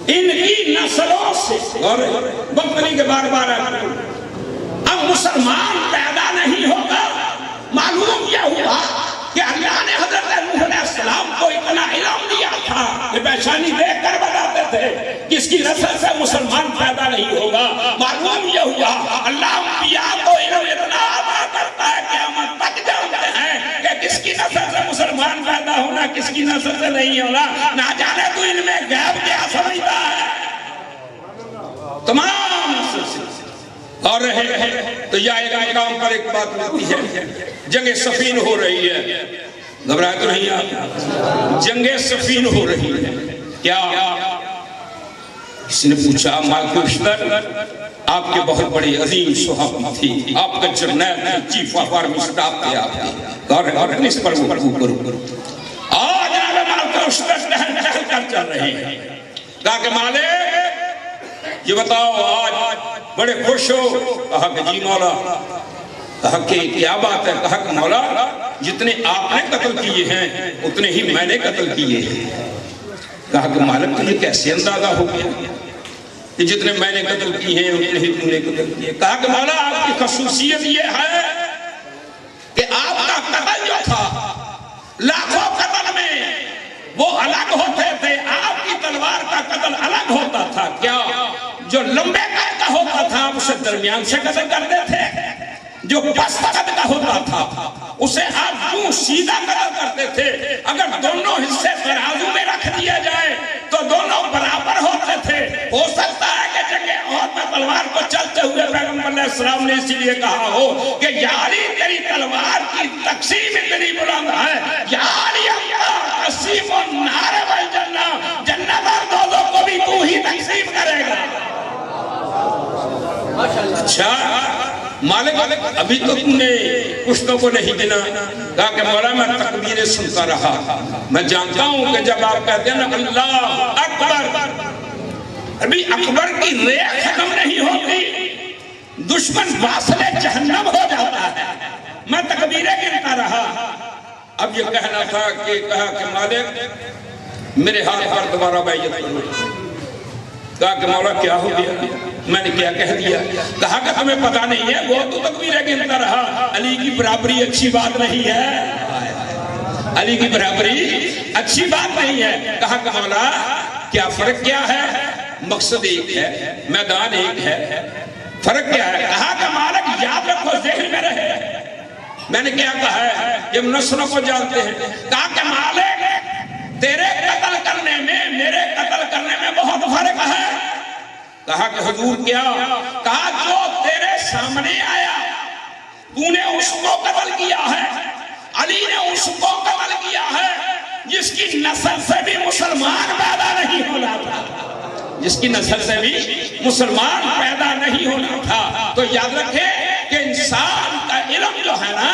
ان کی نسلوں سے، غور ہے بکری کے بار بار اب مسلمان پیدا نہیں ہوگا۔ معلوم یہ ہوا کہ اللہ نے حضرت نوح علیہ السلام کو اتنا علم دیا تھا کہ پیشانی دیکھ کر بتاتے تھے کہ اس کی نسل سے مسلمان پیدا نہیں ہوگا۔ معلوم یہ ہوا اللہ انبیاء کو علم اتنا عطا کرتا ہے کہ ہم تک جانتے ہیں کہ کس کی نسل سے مسلمان پیدا ہونا، کس کی نسل سے نہیں ہونا۔ نہ جانے تو ان میں غیب کیا سمجھتا ہے، تمام نسل سے۔ اور رہے تو یہ مقام پر ایک بات ہوتی ہے، جنگ صفین ہو رہی ہے، گھبراہٹ تو نہیں آپ، جنگ صفین ہو رہی ہے۔ کیا کسی نے پوچھا مالک اشتر آپ کے بہت بڑی عظیم صحابی تھی، آپ کا جرنیل تھی، چیف آف آرمی اسٹاف تھے آپ کے، اور اس پر وہ کرو آج مالک اشتر ٹہل کر چل رہے ہیں۔ کہا کہ مالک یہ بتاؤ آج بڑے خوش ہو؟ کہا کہ جی مولا۔ کہا کہ کیا بات ہے؟ کہا کہ مولا جتنے آپ نے قتل کیے ہیں اتنے ہی میں نے قتل کیے ہیں۔ کہا کہ مالک تجھے کیسے اندازہ ہو گیا کہ جتنے میں نے قتل کیے ہیں اتنے ہی تم نے قتل کیے؟ کہا کہ مولا آپ کی خصوصیت یہ ہے کہ آپ کا قتل جو تھا لاکھوں قتل میں وہ الگ ہوتے تھے، آپ کی تلوار کا قتل الگ ہوتا تھا۔ کیا جو لمبے قد کا ہوتا تھا اسے درمیان سے قتل کرتے تھے، جو پست قد کا ہوتا تھا اسے آپ یوں سیدھا قتل کرتے تھے۔ اگر دونوں حصے ترازو میں رکھ دیا جائے تو دونوں برابر ہوتے تھے۔ ہو سکتا ہے کہ جنگ احد میں تلوار کو چلتے ہوئے پیغمبر علیہ السلام نے اسی لیے کہا ہو کہ یا علی تیری تلوار کی تقسیم اتنی بلند ہے، یا علی اللہ تقسیم النار والجنہ، جنت اور دوزخ کو بھی تو ہی تقسیم کرے گا۔ اچھا مالک ابھی تو تم نے کشتوں کو نہیں گنا؟ کہا کہ مولا میں تکبیریں سنتا رہا، میں جانتا ہوں کہ جب آپ کہتے ہیں نا اللہ اکبر، ابھی اکبر کی ریخ ختم نہیں ہوتی، دشمن واصل جہنم ہو جاتا ہے۔ میں تکبیریں گنتا رہا، اب یہ کہنا تھا کہ کہا کہ مالک میرے ہاتھ پر دوبارہ بیعت کرو۔ کہا کہ مولا کیا ہو گیا؟ میں نے کیا کہہ دیا؟ کہا کہ ہمیں پتا نہیں ہے، وہ تو تکبیریں گنتا رہا۔ علی کی برابری اچھی بات نہیں ہے، علی کی برابری اچھی بات نہیں ہے۔ کہا کہ مولا کیا فرق کیا ہے؟ مقصد ایک ہے، میدان ایک ہے، فرق کیا ہے؟ کہا کہ مالک یاد رکھو ذہن میں رہے میں نے کیا کہا ہے؟ یہ نسلوں کو جانتے ہیں. کہا کہ مالک تیرے قتل کرنے میں میرے قتل کرنے میں بہت فرق ہے. کہا کہ حضور کیا؟ کہا جو تیرے سامنے آیا تو نے اس کو قتل کیا ہے, علی نے اس کو قتل کیا ہے جس کی نسل سے بھی مسلمان پیدا نہیں ہونا تھا, جس کی نسل سے بھی مسلمان پیدا نہیں ہونا تھا. تو یاد رکھیں کہ انسان کا علم جو ہے نا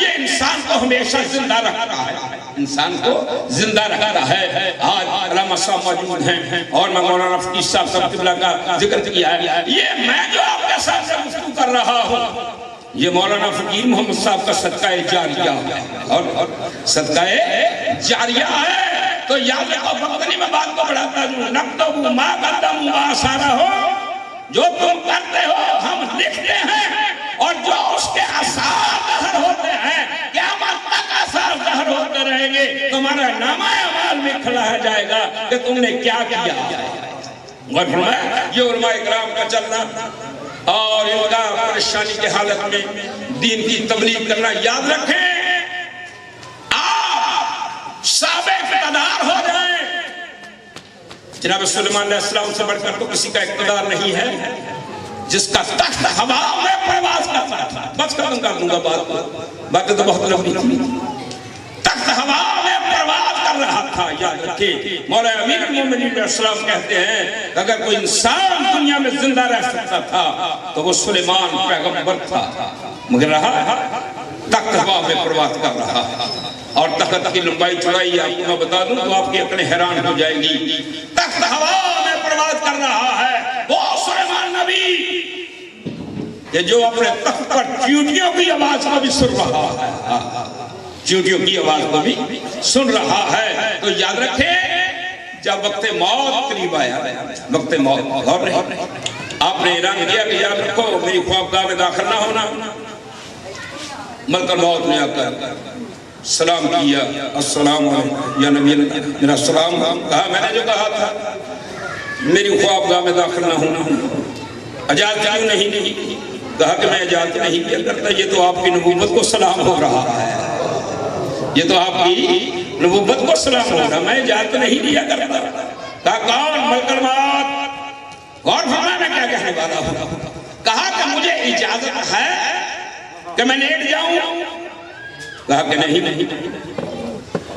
یہ انسان کو ہمیشہ زندہ رکھتا ہے, انسان کو زندہ رکھتا ہے. آج علامہ صاحب موجود ہیں اور میں مولانا فقیہ صاحب قبلہ کا ذکر کیا ہے. یہ میں جو آپ کے ساتھ سے گفتگو کر رہا ہوں یہ مولانا فقیر محمد صاحب کا صدقہ جاریہ اور صدقہ جاریہ ہے. تو یاد رکھو وقتنی میں بات کو بڑھاتا ہوں, نکتب ما قدموا ما آثارہ, جو تم کرتے ہو ہم لکھتے ہیں اور جو اس کے آثار ظاہر ہوتے ہیں قیامت تک آثار ظاہر ہوتے رہیں گے. تمہارا نامہ اعمال میں کھڑا ہے جائے گا کہ تم نے کیا کیا. اور فرمایا یہ علماء اکرام کا چلنا اور ان کا پریشانی کی حالت میں دین کی تبلیغ کرنا. یاد رکھیں آپ سابق اقتدار ہو جائیں. جناب سلیمان علیہ السلام سے بڑھ کر تو کسی کا اقتدار نہیں ہے جس کا تخت ہوا میں پرواز کرتا تھا. بس ختم کر دوں گا باتیں تو بہت لمبی تھی. تخت ہوا میں پرواز کر رہا تھا. یاد رکھیں مولا امیر المومنین علیہ السلام کہتے ہیں اگر کوئی انسان دنیا میں زندہ رہ سکتا تھا تو وہ سلیمان پیغمبر تھا, مگر رہا تخت ہوا میں پرواز کر رہا. اور تخت کی لمبائی چوڑائی آپ کو میں بتا دوں تو آپ کی عقلیں حیران ہو جائیں گی. تخت ہوا میں پرواز کر رہا ہے وہ سلیمان نبی کہ جو اپنے تخت پر چیونٹیوں کی آواز کو بھی سن رہا ہے, چیونٹیوں کی آواز کو بھی سن رہا ہے. تو یاد رکھیں جب وقت موت قریب آیا, وقت موت غور رہے آپ نے اعلان کیا کہ یاد رکھو میری خوابگاہ میں داخل نہ ہونا. ملک الموت نے آ کر سلام کیا, السلام علیکم یا نبی اللہ, میرا سلام کہا. میں نے جو کہا تھا میری خوابگاہ میں داخل نہ ہونا, اجازت کیوں نہیں؟ کہا کہ میں اجازت نہیں کیا کرتا, یہ تو آپ کی نبوت کو سلام ہو رہا ہے, یہ تو آپ کی نبوت کو سلام ہو رہا, میں اجازت نہیں دیا کرتا. کہا کون؟ ملک الموت. غور فرمائیں میں کیا کہنے والا ہوں. کہا کہ مجھے اجازت ہے کہ میں لیٹ جاؤں. کہا کہ نہیں.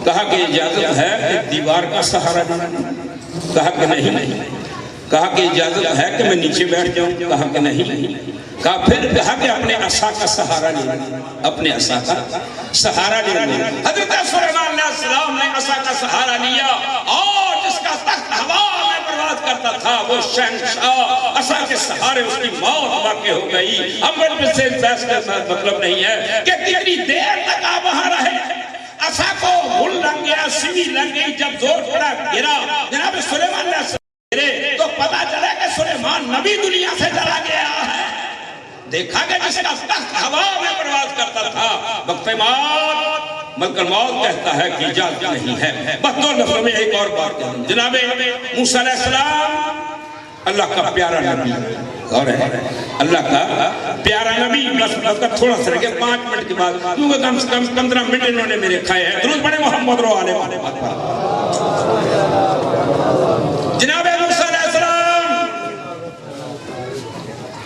کہا کہ اجازت ہے کہ دیوار کا سہارا لینا. کہا کہ نہیں. کہا کہ اجازت ہے کہ میں نیچے بیٹھ جاؤں. کہا کہ نہیں. کہا پھر کہا کہ اپنے عصا کا سہارا لینا, اپنے عصا کا سہارا لینا. حضرت سلیمان علیہ السلام نے عصا کا سہارا لیا اور جس کا تخت ہوا میں پرواز کرتا تھا وہ شہنشاہ عصا کے سہارے اس کی موت واقع ہو گئی. اب میں سے بحث کا مطلب نہیں ہے کہ کتنی دیر تک آپ وہاں رہے. عصا کو گل لگ گیا, سیڑھی لگ گئی, جب زور پڑا گرا. جناب سلیمان علیہ السلام گرے تو پتا چلا کہ سلیمان نبی دنیا سے چلا گیا ہے. دیکھا کہ جس کا تخت ہوا میں پرواز کرتا تھا وقت موت, ملک الموت کہتا ہے کہ اجازت نہیں ہے. بس دو لفظوں میں ایک اور بات کہوں. جناب موسیٰ علیہ السلام اللہ کا پیارا نبی, اور ہے اللہ کا پیارا نبی. بس وقت تھوڑا سا رہ گیا, 5 منٹ کے بعد, کیونکہ کم سے کم 15 منٹ انہوں نے میرے کھائے ہیں. درود پڑھیں محمد رو آلے والے. جناب موسیٰ علیہ السلام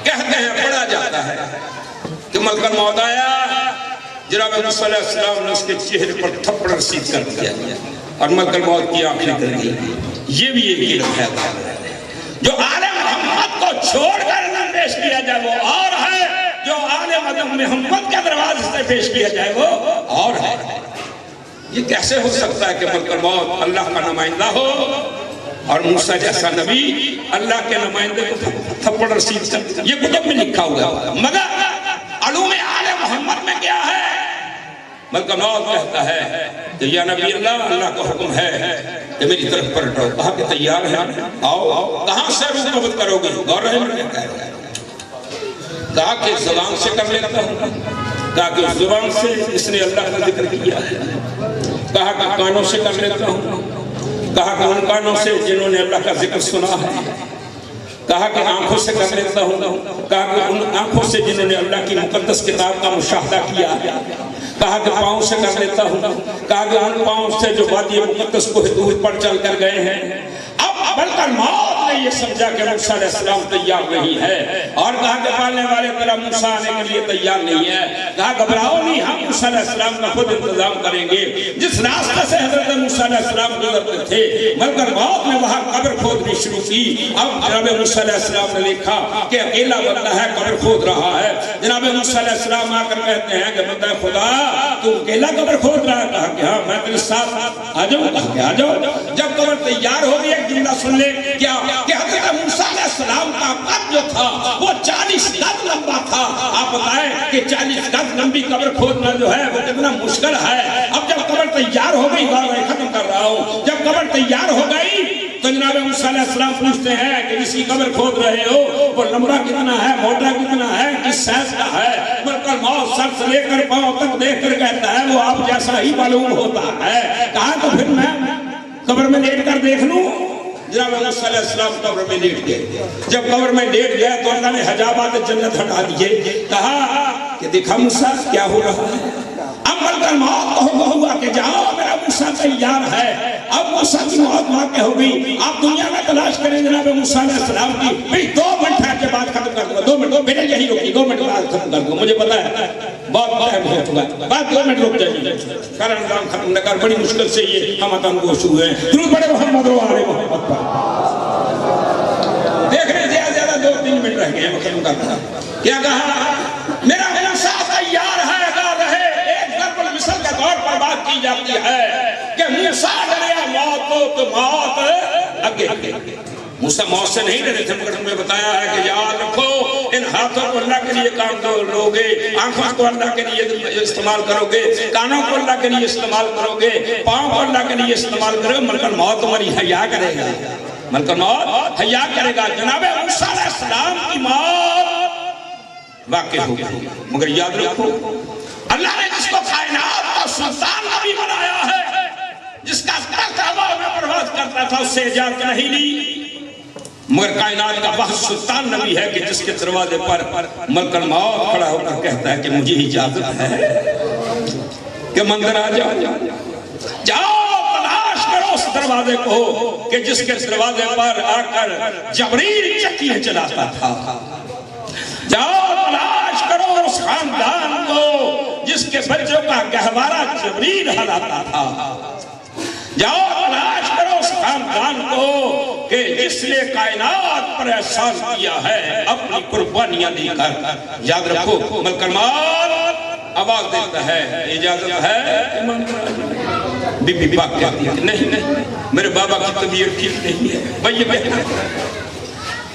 کہتے ہیں, پڑھا جاتا ہے کہ ملک الموت آیا. جناب موسیٰ علیہ السلام نے اس کے چہرے پر تھپڑ رسید کر دیا اور ملک الموت کی آنکھیں کر دی. یہ بھی ایک علم ہے جو آل محمد کو چھوڑ کر علم پیش کیا جائے وہ اور ہے, جو آل محمد کے دروازے سے پیش کیا جائے وہ اور ہے. یہ کیسے ہو سکتا ہے کہ ملک الموت اللہ کا نمائندہ ہو اور موسیٰ جیسا نبی اللہ کے نمائندے کو تھپڑ رسید کر؟ یہ کتب میں لکھا ہوا ہے, مگر علوم آل محمد میں کیا ہے؟ ملک الموت کہتا ہے کہ یا نبی اللہ, اللہ کا حکم ہے کہ میری طرف پلٹو. کہا کہ تیار ہے, آؤ. کہاں سے روح قبض کرو گے؟ غور رہے. کہا کہ زبان سے کر لیتا ہوں. کہا کہ اس زبان سے اس نے اللہ کا ذکر کیا ہے. کہا کہ کانوں سے کر لیتا ہوں. کہا کہ ان کانوں سے جنہوں نے اللہ کا ذکر سنا ہے. کہا کہ آنکھوں سے کر لیتا ہوں. کہا کہ ان آنکھوں سے جنہوں نے اللہ کی مقدس کتاب کا مشاہدہ کیا ہے. کہا کہ پاؤں سے کر لیتا ہوں، کہا کہ ان پاؤں سے جو وادی مقدس کو دور پر چل کر گئے ہیں، اب بلکہ موت نے یہ سمجھا کہ موسیٰ علیہ السلام تیار نہیں ہے، اور کہا کہ پالنے والے تیرا موسیٰ آنے کے لیے تیار نہیں ہے، کہا گھبراؤ نہیں، ہم موسیٰ علیہ السلام کا خود انتظام کریں گے۔ جس راستہ سے حضرت موسیٰ علیہ السلام گزرتے تھے، ملکہ موت نے وہاں قبر کھودنی شروع کی۔ اب جناب موسیٰ علیہ السلام نے دیکھا کہ اکیلا بندہ ہے، قبر کھود رہا ہے۔ جناب موسیٰ علیہ السلام آ کر کہتے ہیں کہ بندہ خدا تو اکیلا قبر کھود رہا ہے؟ کہا کہ ہاں میں تیرے ساتھ آ جاؤں، کہا کہ آ جاؤ۔ جب قبر تیار ہو گئی، ایک جملہ سن لے کیا کہ حضرت موسیٰ علیہ السلام کا قد جو تھا وہ 40 گز لمبا تھا۔ آپ بتائیں کہ 40 گز لمبی قبر کھودنا جو ہے وہ کتنا مشکل ہے۔ اب جب قبر تیار ہو گئی، بار بار ختم کر رہا ہوں، جب قبر تیار ہو گئی تو جناب موسیٰ علیہ السلام پوچھتے ہیں کہ جس کی قبر کھود رہے ہو وہ لمبا کتنا ہے، موٹا کتنا ہے، کس سائز کا ہے؟ ملکہ موت سر سے لے کر پاؤں تک دیکھ کر کہتا ہے وہ آپ جیسا ہی معلوم ہوتا ہے۔ کہا تو پھر میں قبر میں لیٹ کر دیکھ لوں؟ جناب موسیٰ علیہ السلام قبر میں لیٹ گئے۔ جب قبر میں لیٹ گیا تو اللہ نے حجابات جنت ہٹا دیے، کہا کہ دیکھا موسیٰ کیا ہو رہا ہے؟ اب ملکہ موت کو حکم ہوا کہ جاؤ میرا موسیٰ تیار ہے۔ اب موسیٰ کی موت واقع ہو گئی۔ آپ دنیا میں تلاش کریں جناب موسیٰ علیہ السلام کی، بھئی 2 منٹ کے بعد ختم کر دوں، 2 منٹ میرے یہی رکی، 2 منٹ بعد ختم کر دوں، مجھے پتا ہے بہت ٹائم ہو چکا ہے، بعد 2 منٹ رک جائیے، کارن کام ختم نہ کر، بڑی مشکل سے یہ ہم اتم گوش ہوئے ہیں۔ درود بڑے محمد و آل محمد پر دیکھ رہے زیادہ 2-3 منٹ رہ گئے ہیں ختم کرنا۔ کیا کہا؟ میرا موسیٰ تیار ہے، اگر رہے ایک ضرب المثل کے طور پر بات کی جاتی ہے کہ موسیٰ ڈریا موت ہو تو موت آگے۔ موسیٰ موت سے نہیں ڈرے تھے، مگر ہمیں بتایا ہے کہ یاد رکھو ان ہاتھوں کو اللہ کے لیے کام لو گے، آنکھوں کو اللہ کے لیے استعمال کرو گے، کانوں کو اللہ کے لیے استعمال کرو گے، پاؤں کو اللہ کے لیے استعمال کرو گے، ملکہ موت تمہاری حیا کرے گا، ملکہ موت حیا کرے گا۔ جناب موسیٰ علیہ السلام کی موت واقع ہو گئی، مگر یاد رکھو اللہ نے جس کو کائنات کا سلطان نبی بنایا ہے، جس کا ہوا میں پرواز کرتا تھا، اس سے اجازت نہیں لی، مگر کائنات کا وہ سلطان نبی ہے کہ جس کے دروازے پر ملک الموت کھڑا ہو کر کہتا ہے کہ مجھے اجازت ہے کہ مندر آ جاؤ، جاؤ تلاش کرو اس دروازے کو کہ جس کے دروازے پر آ کر جبریل چکیاں چلاتا تھا، جاؤ تلاش کرو اس خاندان کو جس کے بچوں کا گہوارہ جبریل ہلاتا تھا، جاؤ تلاش کرو اس خاندان کو کہ جس نے کائنات پر احسان کیا ہے اپنی قربانیاں دی کر۔ یاد رکھو ملک الموت آواز دیتا ہے اجازت ہے، بی بی پاک کہتی ہے نہیں میرے بابا کی طبیعت ٹھیک نہیں ہے، بھائی بہن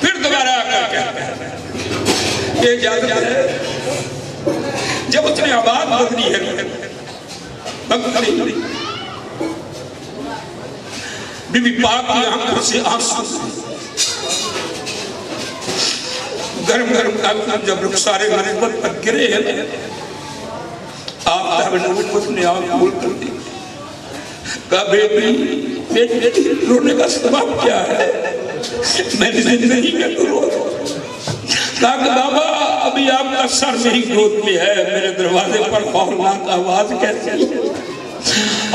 پھر دوبارہ آ کر کہتا ہے کہ اجازت ہے۔ جب اس نے آواز بدلی ہے بی بی پاک کی آنکھوں سے آنسو، گرم گرم جب رخسار نبوت پر گرے ہیں، آپ نبوت نے آنکھ کھول کر دی، کہا بیٹی رونے کا سبب کیا ہے؟ میری زندگی میں تو رو کہا کہ بابا ابھی آپ کا سر میری گود میں ہے، میرے دروازے پر خوفناک آواز کیسی ہے؟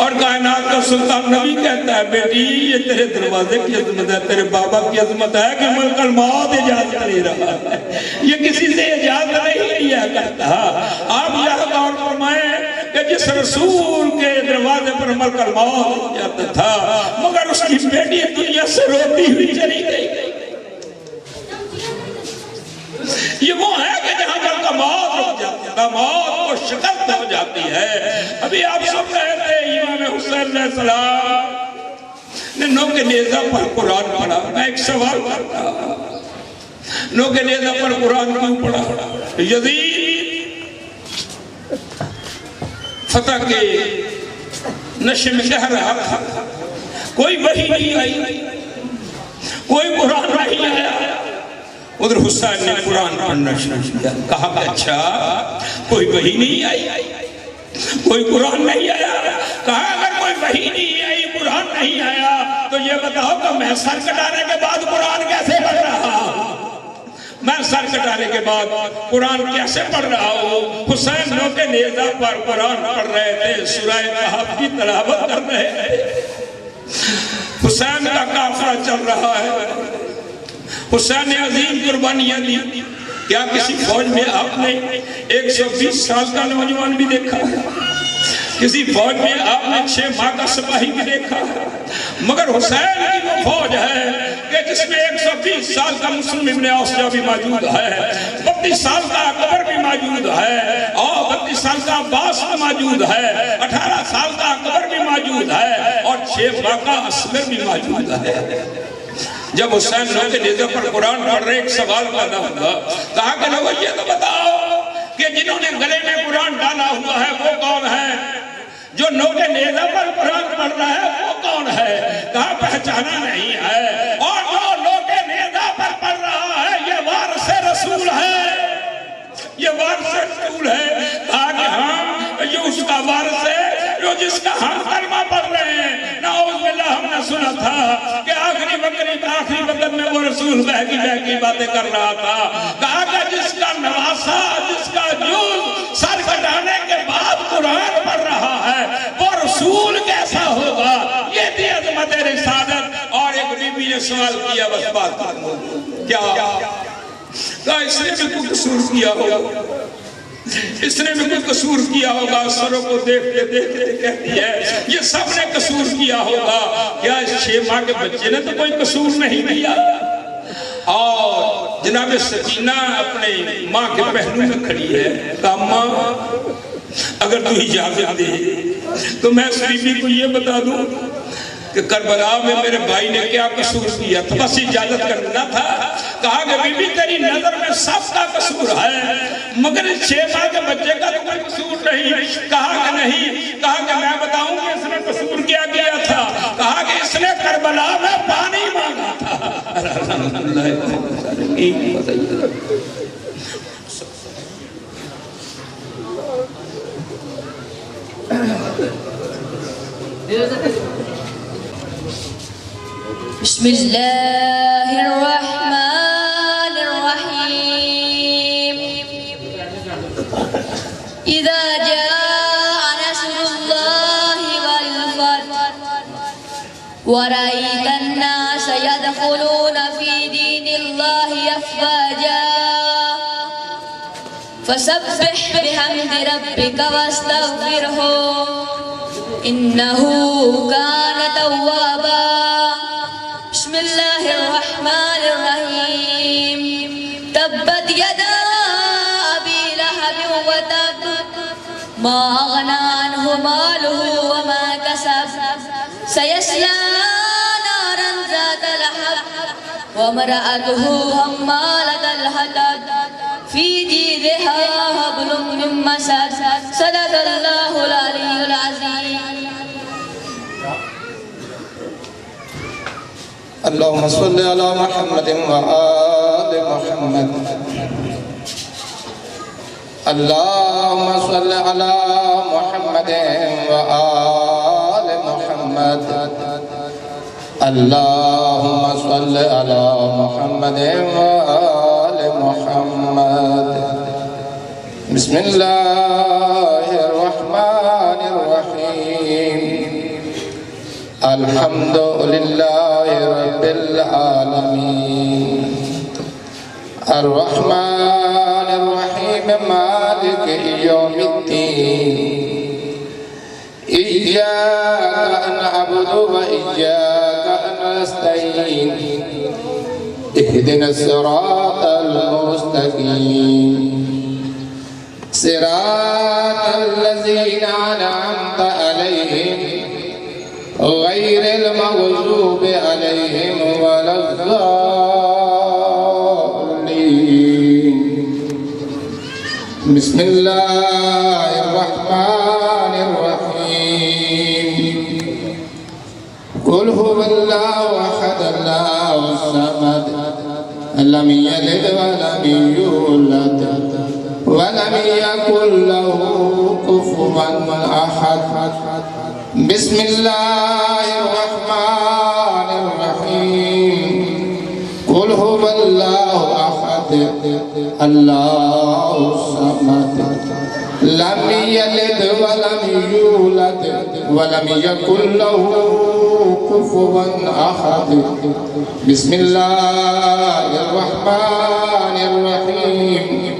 اور کائنات کا سلطان نبی کہتا ہے بیٹی یہ تیرے دروازے کی عظمت ہے، تیرے بابا کی عظمت ہے کہ ملک الموت اجازت نہیں رہا ہے، یہ کسی سے اجازت نہیں لیا کرتا۔ آپ یہاں غور فرمائیں کہ جس رسول کے دروازے پر ملک الموت جاتا تھا مگر اس کی بیٹی دنیا سے روتی ہوئی چلی گئی۔ یہ وہ ہے کہ جہاں پر کا موت رک جاتی ہے، موت کو شکست ہو جاتی ہے۔ ابھی آپ سب رہے تھے امام حسین علیہ السلام نے نو کے نیزہ پر قرآن پڑھا۔ میں ایک سوال کرتا نو کے نیزہ پر قرآن کیوں پڑھا؟ یزید فتح کے نشے میں کہہ رہا تھا کوئی وحی نہیں آئی، کوئی قرآن نہیں آیا۔ ادھر حسین نے قرآن پڑھنا شروع کیا، کہا کہ اچھا کوئی وحی نہیں آئی، کوئی قرآن نہیں آیا؟ کہا اگر کوئی وحی نہیں آئی، قرآن نہیں آیا تو یہ بتاؤ کہ میں سر کٹانے کے بعد قرآن کیسے پڑھ رہا؟ میں سر سر کٹانے کے بعد قرآن کیسے پڑھ رہا ہو؟ حسین نوکے نیزہ پر قرآن پڑھ رہے تھے، سورہ کہف کی تلاوت کر رہے تھے۔ حسین کا قافلہ چل رہا ہے، حسین نے عظیم قربانیاں دی۔ کیا کسی فوج میں آپ نے 120 سال کا نوجوان بھی دیکھا ہے؟ کسی فوج میں آپ نے 6 ماہ کا سپاہی بھی دیکھا ہے؟ مگر حسین کی وہ فوج ہے کہ جس میں 120 سال کا مسلم ابن اوسجہ بھی موجود ہے، 32 سال کا اکبر بھی موجود ہے، اور 32 سال کا عباس بھی موجود ہے، 18 سال کا اکبر بھی موجود ہے، اور 6 ماہ کا اصغر بھی موجود ہے۔ جب حسین نوکے نیزے پر قرآن پڑھ رہے ایک سوال پیدا ہوا، کہا کہ لوگوں یہ تو بتاؤ کہ جنہوں نے گلے میں قرآن ڈالا ہوا ہے وہ کون ہے؟ جو نوکے نیزے پر قرآن پڑھ رہا ہے وہ کون ہے؟ کہا پہچانا نہیں ہے، اور جو نوکے نیزے پر پڑھ رہا ہے یہ وارث رسول ہے، یہ وارث رسول ہے۔ کہا کہ ہاں یہ اس کا وارث ہے جو جس کا ہم کلمہ پڑھ رہے ہیں۔ نعوذ باللہ، ہم نے سنا تھا کہ آخری وقت میں وہ رسول بہکی باتیں کر رہا تھا۔ کہا کہ جس کا نواسا، جس کا جوز سر کٹانے کے بعد قرآن پڑھ رہا ہے وہ رسول کیسا ہوگا؟ یہ تھی عظمت رسالت۔ اور ایک بی بی نے سوال کیا، بس بات کیا کہا اس نے بھی کوئی قصور کیا ہوگا، اس نے بھی کوئی قصور کیا ہوگا۔ سروں کو دیکھتے دیکھتے کہتی ہے یہ سب نے قصور کیا ہوگا، کیا اس 6 ماہ کے بچے نے تو کوئی قصور نہیں کیا؟ اور جناب سکینہ اپنے ماں کے پہلو میں کھڑی ہے، کہا ماں اگر تو اجازت دے تو میں اس بی بی کو یہ بتا دوں کہ کربلا میں میرے بھائی نے کیا قصور کیا تھا، بس اجازت کرنا تھا۔ کہا کہ بی بی تیری نظر میں سب کا قصور ہے مگر 6 ماہ کے بچے کا تو کوئی قصور نہیں۔ کہا کہ نہیں، کہا کہ میں بتاؤں کہ اس نے قصور کیا کیا تھا؟ کہا کہ اس نے کربلا میں پانی مانگا تھا۔ بسم اللہ الرحمن الرحیم اذا جاء نصر اللہ والفتح ورأيت الناس يدخلون في دين الله أفواجا فسبح بحمد ربك واستغفره إنه كان توابا بسم الله الرحمن الرحيم تبت يدا أبي لهب وتب ما أغنى عنه ماله وما كسب سيصلى نارا ذات لهب وامرأته حمالة الحطب في جيدها حبل من مسد صدق الله العلي العظيم اللهم صل على محمد وآل محمد اللهم صل على محمد وآل محمد اللهم صل على محمد وآل محمد بسم الله الرحمن الرحيم الحمد لله رب العالمين الرحمن الرحيم مالك يوم الدين إياك نعبد وإياك نستعين اهدنا الصراط المستقيم صراط الذين أنعمت عليهم غير المغضوب عليهم ولا الضالين بسم الله الرحمن الرحيم قل هو الله أحد الله الصمد لم يلد ولم يولد ولم يكن له كفوا أحد بسم الله الرحمن الرحيم قل هو الله أحد اللہ الصمد لم یلد ولم یولد ولم یکن له کفوا احد بسم اللہ الرحمن الرحیم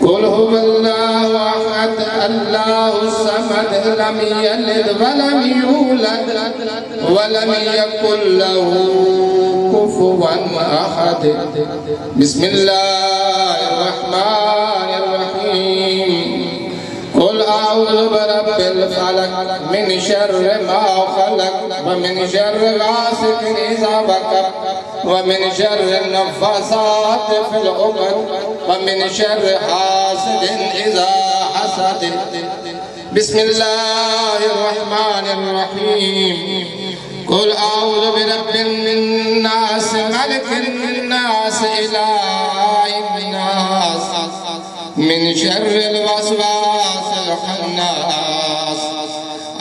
قل هو اللہ احد اللہ الصمد لم یلد ولم یولد ولم یکن له کفوا احد بسم اللہ الرحمن الرحیم قل اعوذ برب الفلق من شر ما خلق ومن شر غاسق اذا وقب ومن شر النفاثات في العقد ومن شر حاسد اذا حسد بسم اللہ الرحمن الرحیم قل اعوذ برب الناس ملك الناس اله الناس من شر الوسواس الخناس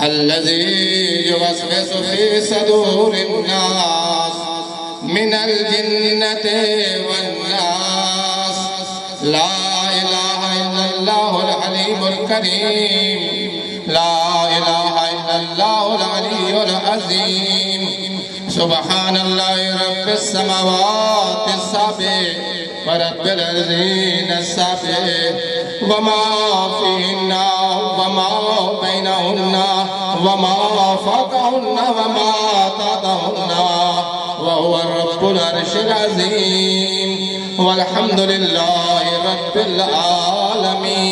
الذي يوسوس في صدور الناس من الجنة والناس لا إله إلا الله العلي الكريم لا إله إلا الله العلي العظيم سبحان الله رب السماوات السبع ورب الأرضين السبع وما فيهن وما بينهن وما فوقهن وما تحتهن وهو رب العرش العظيم والحمد لله رب العالمين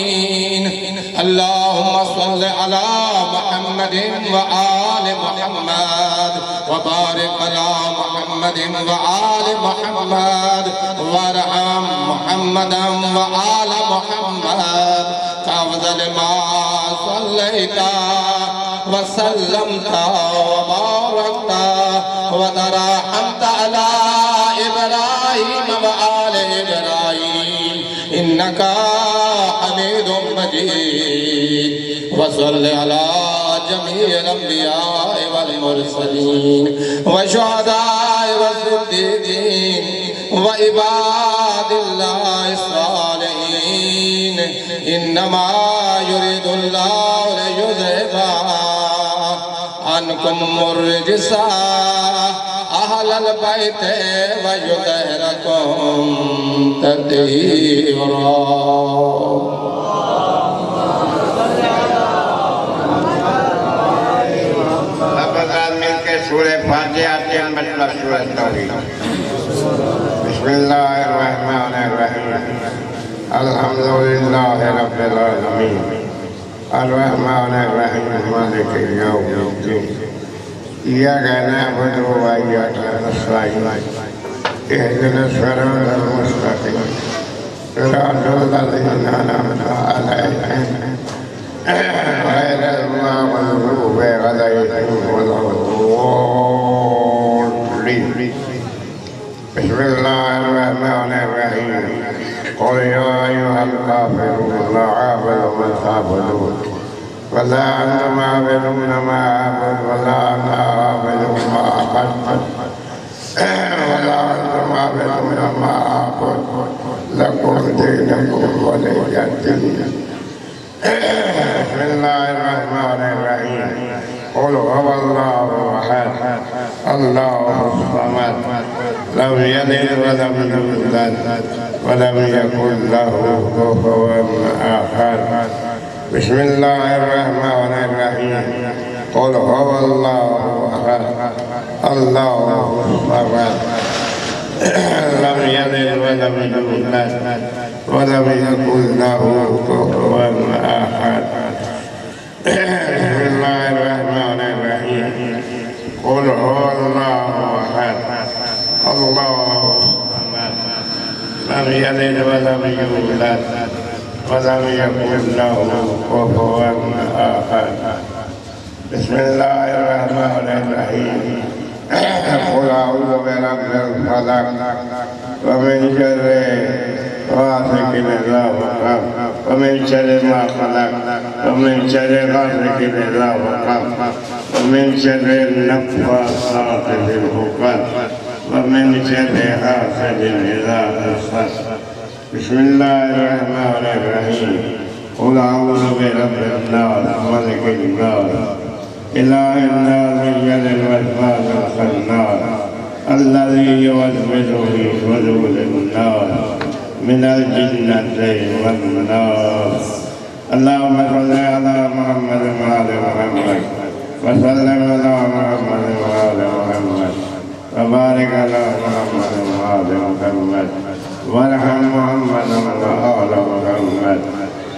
اللهم صل على محمد وآل محمد وبارك على محمد وآل محمد وارحم محمدا وآل محمد كافضل ما صليت وسلمت وباركت وترحمت على إبراهيم وآل إبراهيم إنك حميد مجيد وصل على جميع الأنبياء والمرسلين والشهداء والصديقين وعباد الله الصالحين إنما يريد الله ليذهب عنكم الرجس أهل البيت ويطهركم تطهيرا سورہ فاتحہ کے مطلب سورہ توحید بسم اللہ الرحمن الرحیم الحمدللہ رب العالمین الرحمن الرحیم مالک یوم الدین ایاک نعبد و ایاک نستعین اهدنا الصراط المستقیم صراط الذین انعمت علیہم غير المغضوب عليهم ولا الضالين بسم الله الرحمن الرحيم قل يا أيها الكافرون لا أعبد ما تعبدون ولا أنتم عابدون ما أعبد ولا أنا عابد ما عبدتم ولا أنتم عابدون ما أعبد لكم دينكم ولي دين بسم الله الرحمن الرحيم قل هو الله أحد الله الصمد لم يلد ولم يولد ولم يكن له كفوا أحد بسم الله الرحمن الرحيم قل هو الله أحد الله الصمد لم يلد ولم يولد ولم يكن له كفوا أحد بسم الله الرحمن الرحيم قل هو الله أحد الله الصمد لم يلد ولم يولد ولم يكن له كفوا أحد بسم الله الرحمن الرحيم قل أعوذ برب الفلق ومن شر غاسق إذا وقب ومن شر ما خلق ومن شر غاسق إذا وقب ومن شر النفاثات في العقد ومن شر حاسد إذا حسد بسم الله الرحمن الرحيم قل أعوذ برب الناس ملك الناس إله الناس من شر الوسواس الخناس الذي يوسوس في صدور الناس من الجنة والناس. اللهم صل على محمد وآل محمد وسلم على محمد وآل محمد وبارك على محمد وآل محمد وارحم محمد وآل محمد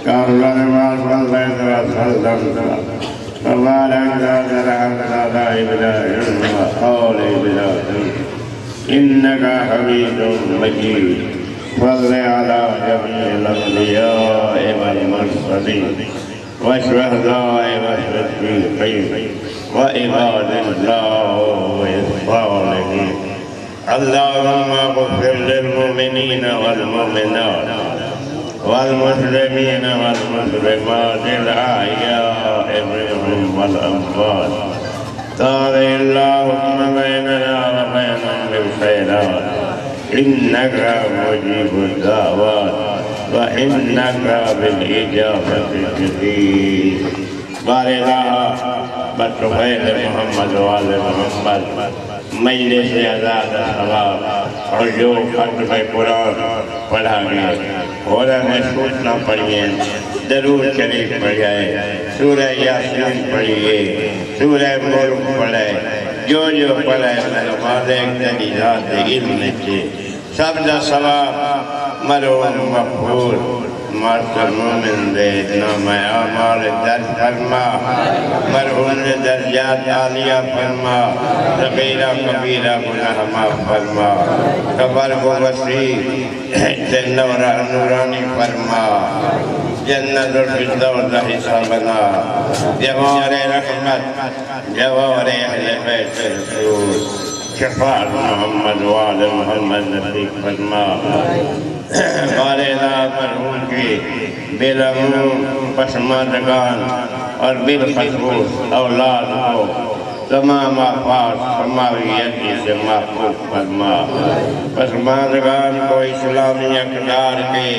كما صليت وسلمت وبارك على إبراهيم وآل إبراهيم إنك حميد مجيد. صل على جميع الأنبياء والمرسلين والشهداء والصديقين وعباد الله الصالحين. اللهم اغفر للمؤمنين والمؤمنات والمسلمين والمسلمات الأحياء منهم والأموات. تابع اللهم بيننا وبينهم بالخيرات إنك مجيب الدعوات وإنك بالإجابة جدير. بارك بطفیل محمد وآل محمد مجلس آزاد ثواب اور جو ختم قرآن پڑھا گیا قرآن سوچنا پڑھیے، درود شریف پڑھائے، سورہ یاسین پڑھیے، سورہ ملک پڑھے، جو پڑھے مالک تیری ذات علم سے سب دا ثواب مرحوم مغفور مارتر مومن دے نام اعمال در فرما، مرحوم درجات عالیہ فرما، صغیرہ کبیرہ گناہ معاف فرما، قبر کو وسیع نورانی فرما، جنت الفردوس حصہ بنا، جوار رحمت، جوار اہل بیت رسول، شفاعت محمد وآل محمد نصیب فرما. والدہ مرحوم کی بالعموم پسماندگان اور بالخصوص اولاد کو تمام آفات سماویتی سے محفوظ فرما. پسماندگان کو اسلامی اقدار کے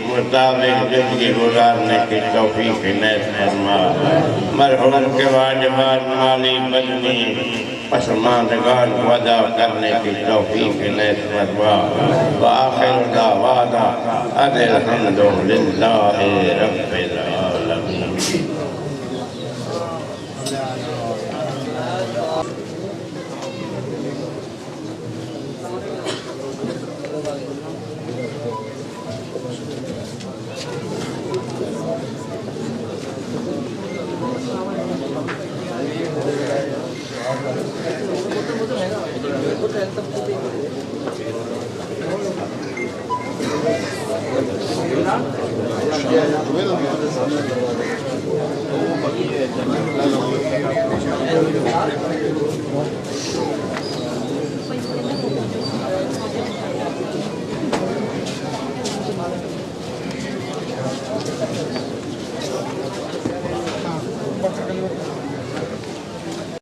مطابق زندگی گزارنے کی توفیق عنایت فرما. مرحوم کے واجبات مالی بدنی پسماندگان کو ادا کرنے کی توفیق عنایت فرما. وآخر دعوانا ان الحمد للہ رب العالمین.